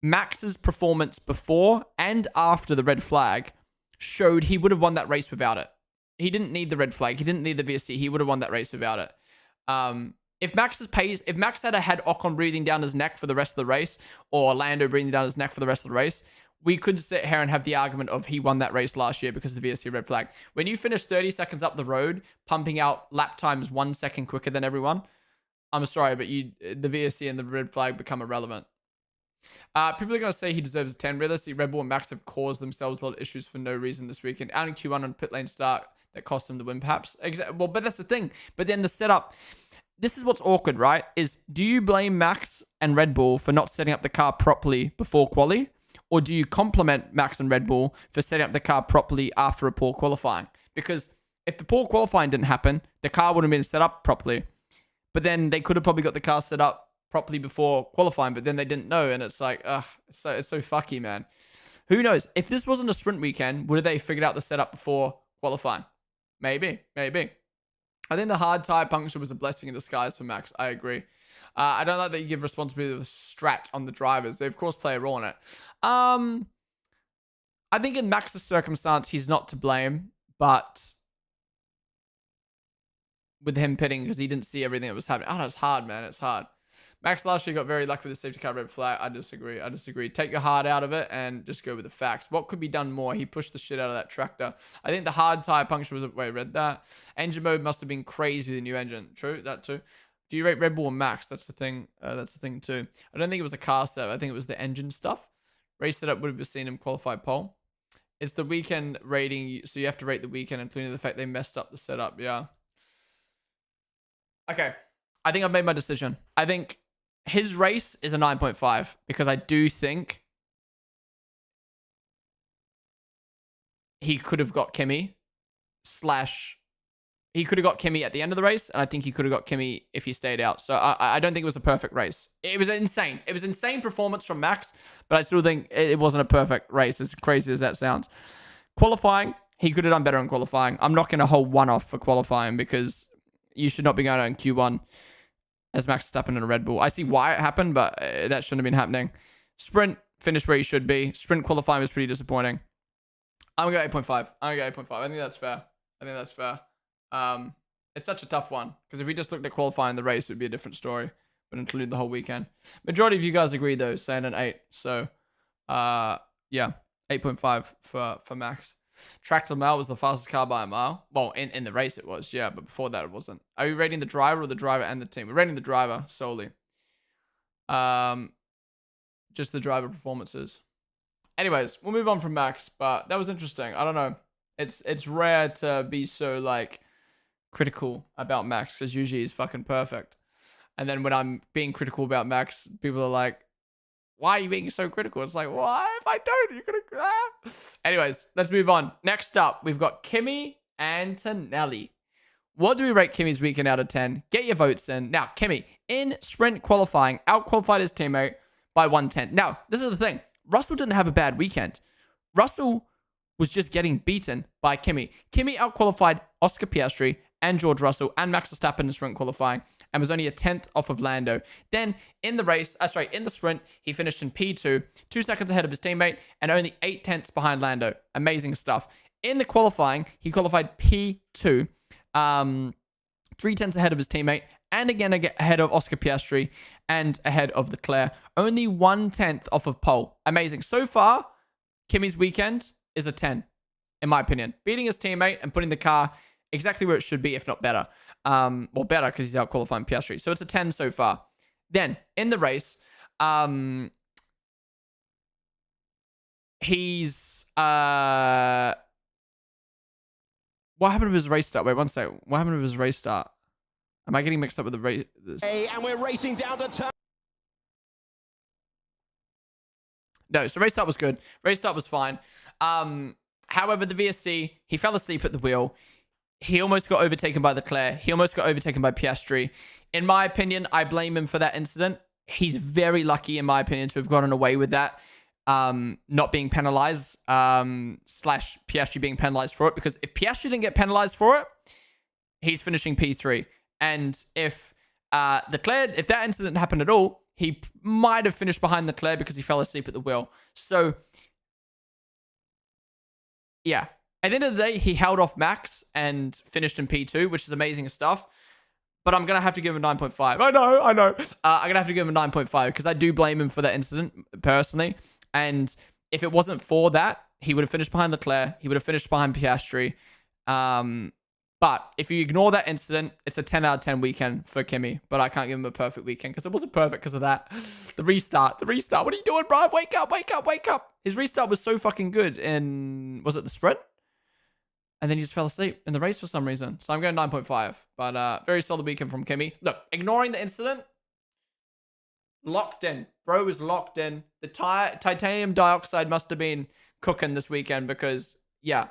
Max's performance before and after the red flag showed he would have won that race without it. He didn't need the red flag. He didn't need the VSC. He would have won that race without it. If Max had had Ocon breathing down his neck for the rest of the race, or Lando breathing down his neck for the rest of the race, we could sit here and have the argument of he won that race last year because of the VSC red flag. When you finish 30 seconds up the road, pumping out lap times 1 second quicker than everyone, I'm sorry, but the VSC and the red flag become irrelevant. People are going to say he deserves a 10. Realistically, Red Bull and Max have caused themselves a lot of issues for no reason this weekend. Out in Q1 on pit lane start, that cost them the win, perhaps. Well, but that's the thing. But then the setup, this is what's awkward, right? Is do you blame Max and Red Bull for not setting up the car properly before quali? Or do you compliment Max and Red Bull for setting up the car properly after a poor qualifying? Because if the poor qualifying didn't happen, the car wouldn't have been set up properly. But then they could have probably got the car set up properly before qualifying, but then they didn't know. And it's like, it's so fucky, man. Who knows? If this wasn't a sprint weekend, would they figured out the setup before qualifying? Maybe. I think the hard tire puncture was a blessing in disguise for Max. I agree. I don't like that you give responsibility to the strat on the drivers. They, of course, play a role in it. I think in Max's circumstance, he's not to blame, but with him pitting because he didn't see everything that was happening. Oh, no, it's hard, man. It's hard. Max last year got very lucky with the safety car red flag. I disagree. Take your heart out of it and just go with the facts. What could be done more? He pushed the shit out of that tractor. I think the hard tire puncture was... Wait, read that. Engine mode must have been crazy with the new engine. True, that too. Do you rate Red Bull and Max? That's the thing. That's the thing too. I don't think it was a car setup. I think it was the engine stuff. Race setup would have seen him qualify pole. It's the weekend rating, so you have to rate the weekend, including the fact they messed up the setup. Yeah. Okay. I think I've made my decision. I think his race is a 9.5 because I do think he could have got Kimi he could have got Kimi at the end of the race, and I think he could have got Kimi if he stayed out. So I don't think it was a perfect race. It was insane. It was insane performance from Max, but I still think it wasn't a perfect race, as crazy as that sounds. Qualifying, he could have done better in qualifying. I'm not going to hold one off for qualifying because you should not be going out in Q1 as Max Verstappen in a Red Bull. I see why it happened, but that shouldn't have been happening. Sprint finished where he should be. Sprint qualifying was pretty disappointing. I'm going to go 8.5. I think that's fair. It's such a tough one because if we just looked at qualifying the race, it would be a different story, but include the whole weekend. Majority of you guys agree though, saying an 8. So, yeah, 8.5 for Max. Tractor mile was the fastest car by a mile. Well, in the race it was, yeah, but before that it wasn't. Are we rating the driver or the driver and the team? We're rating the driver solely. Just the driver performances. Anyways, we'll move on from Max, but that was interesting. I don't know. It's rare to be so like critical about Max because usually he's fucking perfect. And then when I'm being critical about Max, people are like, why are you being so critical? It's like, why if I don't? You're gonna... Anyways, let's move on. Next up, we've got Kimi Antonelli. What do we rate Kimi's weekend out of 10? Get your votes in. Now, Kimi, in sprint qualifying, out-qualified his teammate by 1/10. Now, this is the thing. Russell didn't have a bad weekend. Russell was just getting beaten by Kimi. Kimi out-qualified Oscar Piastri and George Russell and Max Verstappen in sprint qualifying and was only a 10th off of Lando. Then in the race, in the sprint, he finished in P2, 2 seconds ahead of his teammate and only 8/10 behind Lando. Amazing stuff. In the qualifying, he qualified P2, 3/10 ahead of his teammate and again ahead of Oscar Piastri and ahead of Leclerc. Only 1/10 off of pole. Amazing. So far, Kimi's weekend is a 10, in my opinion. Beating his teammate and putting the car exactly where it should be, if not better. Well, better because he's out qualifying Piastri. So it's a 10 so far. Then, in the race, he's What happened to his race start? Wait, one sec. What happened to his race start? Am I getting mixed up with the race? And we're racing down to turn. No, so race start was good. Race start was fine. However, the VSC, he fell asleep at the wheel. He almost got overtaken by Leclerc. He almost got overtaken by Piastri. In my opinion, I blame him for that incident. He's very lucky, in my opinion, to have gotten away with that. Not being penalized, / Piastri being penalized for it. Because if Piastri didn't get penalized for it, he's finishing P3. And if Leclerc, if that incident happened at all, he might have finished behind Leclerc because he fell asleep at the wheel. So, yeah. At the end of the day, he held off Max and finished in P2, which is amazing stuff. But I'm going to have to give him a 9.5. I know. I'm going to have to give him a 9.5 because I do blame him for that incident, personally. And if it wasn't for that, he would have finished behind Leclerc. He would have finished behind Piastri. But if you ignore that incident, it's a 10 out of 10 weekend for Kimi. But I can't give him a perfect weekend because it wasn't perfect because of that. The restart. What are you doing, bro? Wake up. His restart was so fucking good in, was it the sprint? And then he just fell asleep in the race for some reason. So I'm going 9.5. But very solid weekend from Kimi. Look, ignoring the incident, locked in. Bro was locked in. The titanium dioxide must have been cooking this weekend because, yeah.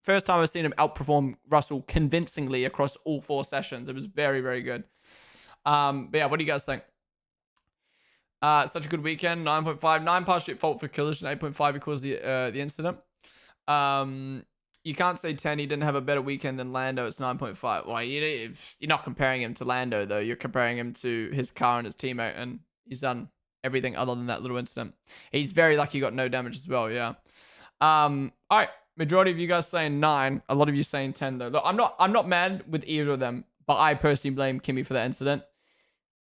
First time I've seen him outperform Russell convincingly across all 4 sessions. It was very, very good. But yeah, what do you guys think? Such a good weekend. 9.5. 9 partially at fault for collision. 8.5 because the incident. You can't say 10. He didn't have a better weekend than Lando. It's 9.5. Well, you're not comparing him to Lando, though. You're comparing him to his car and his teammate. And he's done everything other than that little incident. He's very lucky he got no damage as well, yeah. All right. Majority of you guys saying 9. A lot of you saying 10, though. Look, I'm not mad with either of them, but I personally blame Kimi for that incident.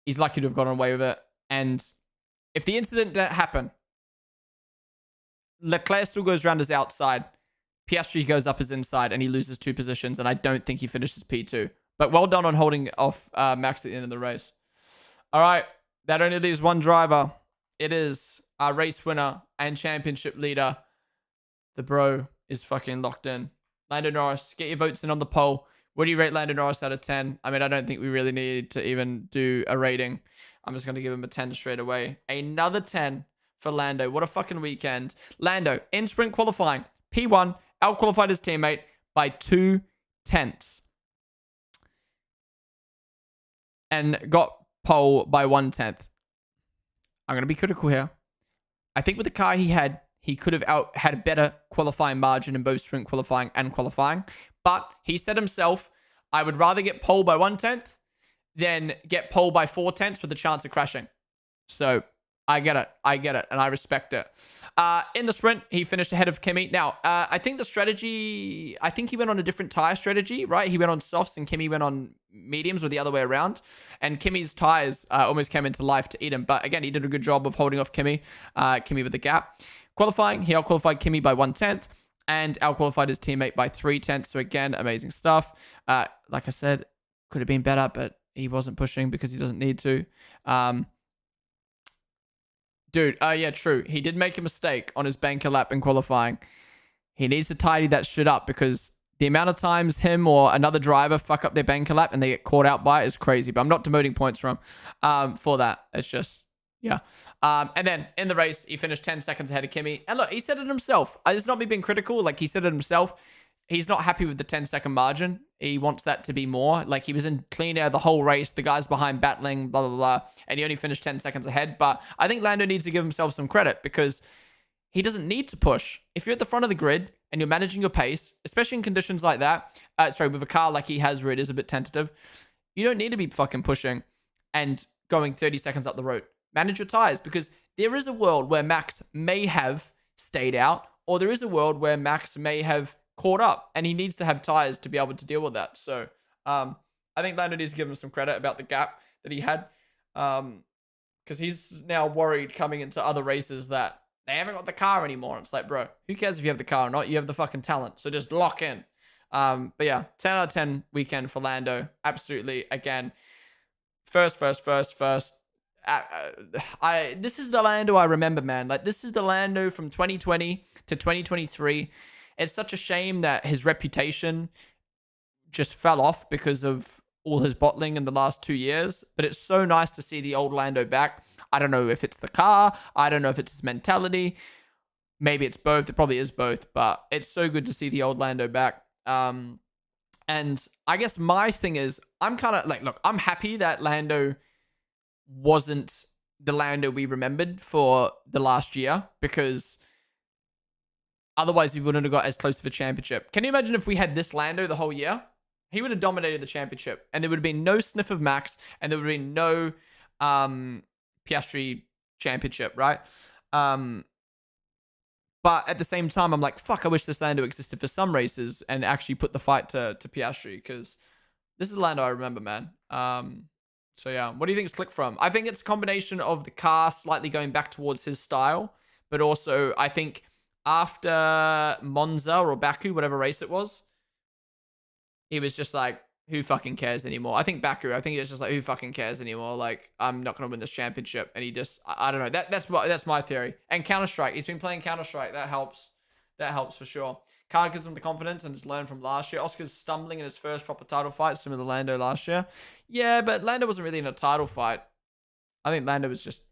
He's lucky to have gotten away with it. And if the incident didn't happen, Leclerc still goes around his outside. Piastri goes up his inside, and he loses 2 positions, and I don't think he finishes P2. But well done on holding off Max at the end of the race. All right. That only leaves one driver. It is our race winner and championship leader. The bro is fucking locked in. Lando Norris, get your votes in on the poll. What do you rate Lando Norris out of 10? I mean, I don't think we really need to even do a rating. I'm just going to give him a 10 straight away. Another 10 for Lando. What a fucking weekend. Lando, in sprint qualifying, P1, out-qualified his teammate by 2/10. And got pole by 1/10. I'm going to be critical here. I think with the car he had could have had a better qualifying margin in both sprint qualifying and qualifying. But he said himself, I would rather get pole by 1/10 than get pole by 4/10 with a chance of crashing. So I get it. And I respect it. In the sprint, he finished ahead of Kimi. Now, I think he went on a different tire strategy, right? He went on softs and Kimi went on mediums or the other way around. And Kimi's tires almost came into life to eat him. But again, he did a good job of holding off Kimi with the gap. Qualifying, he out-qualified Kimi by 1/10 and out-qualified his teammate by 3/10. So again, amazing stuff. Like I said, could have been better, but he wasn't pushing because he doesn't need to. Dude, yeah, true. He did make a mistake on his banker lap in qualifying. He needs to tidy that shit up because the amount of times him or another driver fuck up their banker lap and they get caught out by it is crazy. But I'm not demoting points from for that. It's just, yeah. And then in the race, he finished 10 seconds ahead of Kimi. And look, he said it himself. It's not me being critical. Like, he said it himself. He's not happy with the 10-second margin. He wants that to be more. Like, he was in clean air the whole race. The guys behind battling, blah, blah, blah. And he only finished 10 seconds ahead. But I think Lando needs to give himself some credit because he doesn't need to push. If you're at the front of the grid and you're managing your pace, especially in conditions like that, with a car like he has where it is a bit tentative, you don't need to be fucking pushing and going 30 seconds up the road. Manage your tires because there is a world where Max may have stayed out or there is a world where Max may have caught up and he needs to have tires to be able to deal with that. So I think Lando needs to give him some credit about the gap that he had because he's now worried coming into other races that they haven't got the car anymore. It's like, bro, who cares if you have the car or not? You have the fucking talent. So just lock in. But yeah, 10 out of 10 weekend for Lando. Absolutely. Again, first. This is the Lando I remember, man. Like, this is the Lando from 2020 to 2023. It's such a shame that his reputation just fell off because of all his bottling in the last 2 years. But it's so nice to see the old Lando back. I don't know if it's the car. I don't know if it's his mentality. Maybe it's both. It probably is both. But it's so good to see the old Lando back. And I guess my thing is, I'm kind of like, look, I'm happy that Lando wasn't the Lando we remembered for the last year, because otherwise we wouldn't have got as close to the championship. Can you imagine if we had this Lando the whole year? He would have dominated the championship, and there would have been no sniff of Max, and there would have been no Piastri championship, right? But at the same time, I'm like, fuck, I wish this Lando existed for some races and actually put the fight to Piastri, because this is the Lando I remember, man. So yeah, what do you think it's clicked from? I think it's a combination of the car slightly going back towards his style, but also I think after Monza or Baku, whatever race it was, he was just like, who fucking cares anymore? I think Baku, I think he was just like, who fucking cares anymore? Like, I'm not going to win this championship. And he just, I don't know. That's my theory. And Counter-Strike. He's been playing Counter-Strike. That helps. That helps for sure. Card gives him the confidence and has learned from last year. Oscar's stumbling in his first proper title fight, similar to Lando last year. Yeah, but Lando wasn't really in a title fight. I think Lando was just,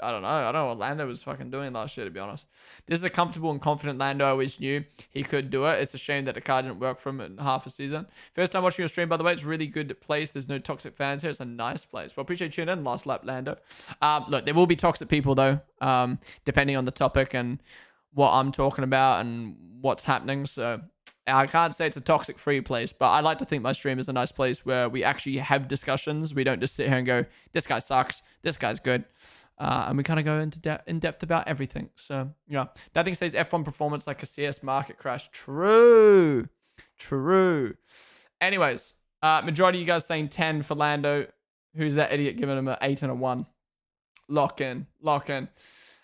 I don't know what Lando was fucking doing last year, to be honest. This is a comfortable and confident Lando. I always knew he could do it. It's a shame that the car didn't work for him in half a season. First time watching your stream, by the way. It's a really good place. There's no toxic fans here. It's a nice place. Well, appreciate you tuning in. Last lap, Lando. Look, there will be toxic people, though, depending on the topic and what I'm talking about and what's happening. So I can't say it's a toxic free place, but I like to think my stream is a nice place where we actually have discussions. We don't just sit here and go, this guy sucks, this guy's good. And we kind of go into in depth about everything. So yeah, that thing says F1 performance like a CS market crash. True. Anyways, majority of you guys saying 10 for Lando. Who's that idiot giving him an 8 and a 1? Lock in.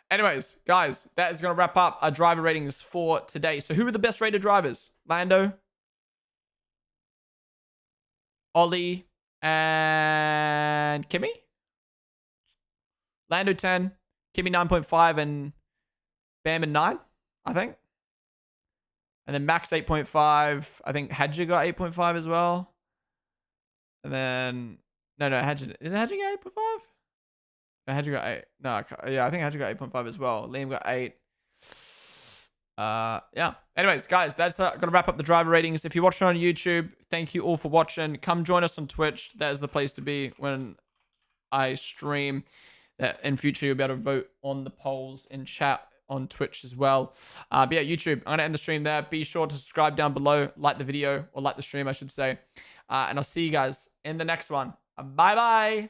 Anyways, guys, that is going to wrap up our driver ratings for today. So who are the best rated drivers? Lando, Ollie, and Kimi? Lando 10, Kimi 9.5, and Bam 9, I think. And then Max 8.5. I think Hadja got 8.5 as well. And then, no, Hadja, did Hadja get 8.5? No, Hadja got 8. No, yeah, I think Hadja got 8.5 as well. Liam got 8. Yeah. Anyways, guys, that's gonna wrap up the driver ratings. If you're watching on YouTube, thank you all for watching. Come join us on Twitch. That is the place to be when I stream. In future, you'll be able to vote on the polls in chat on Twitch as well. But yeah, YouTube, I'm gonna end the stream there. Be sure to subscribe down below, like the video, or like the stream, I should say. And I'll see you guys in the next one. Bye bye.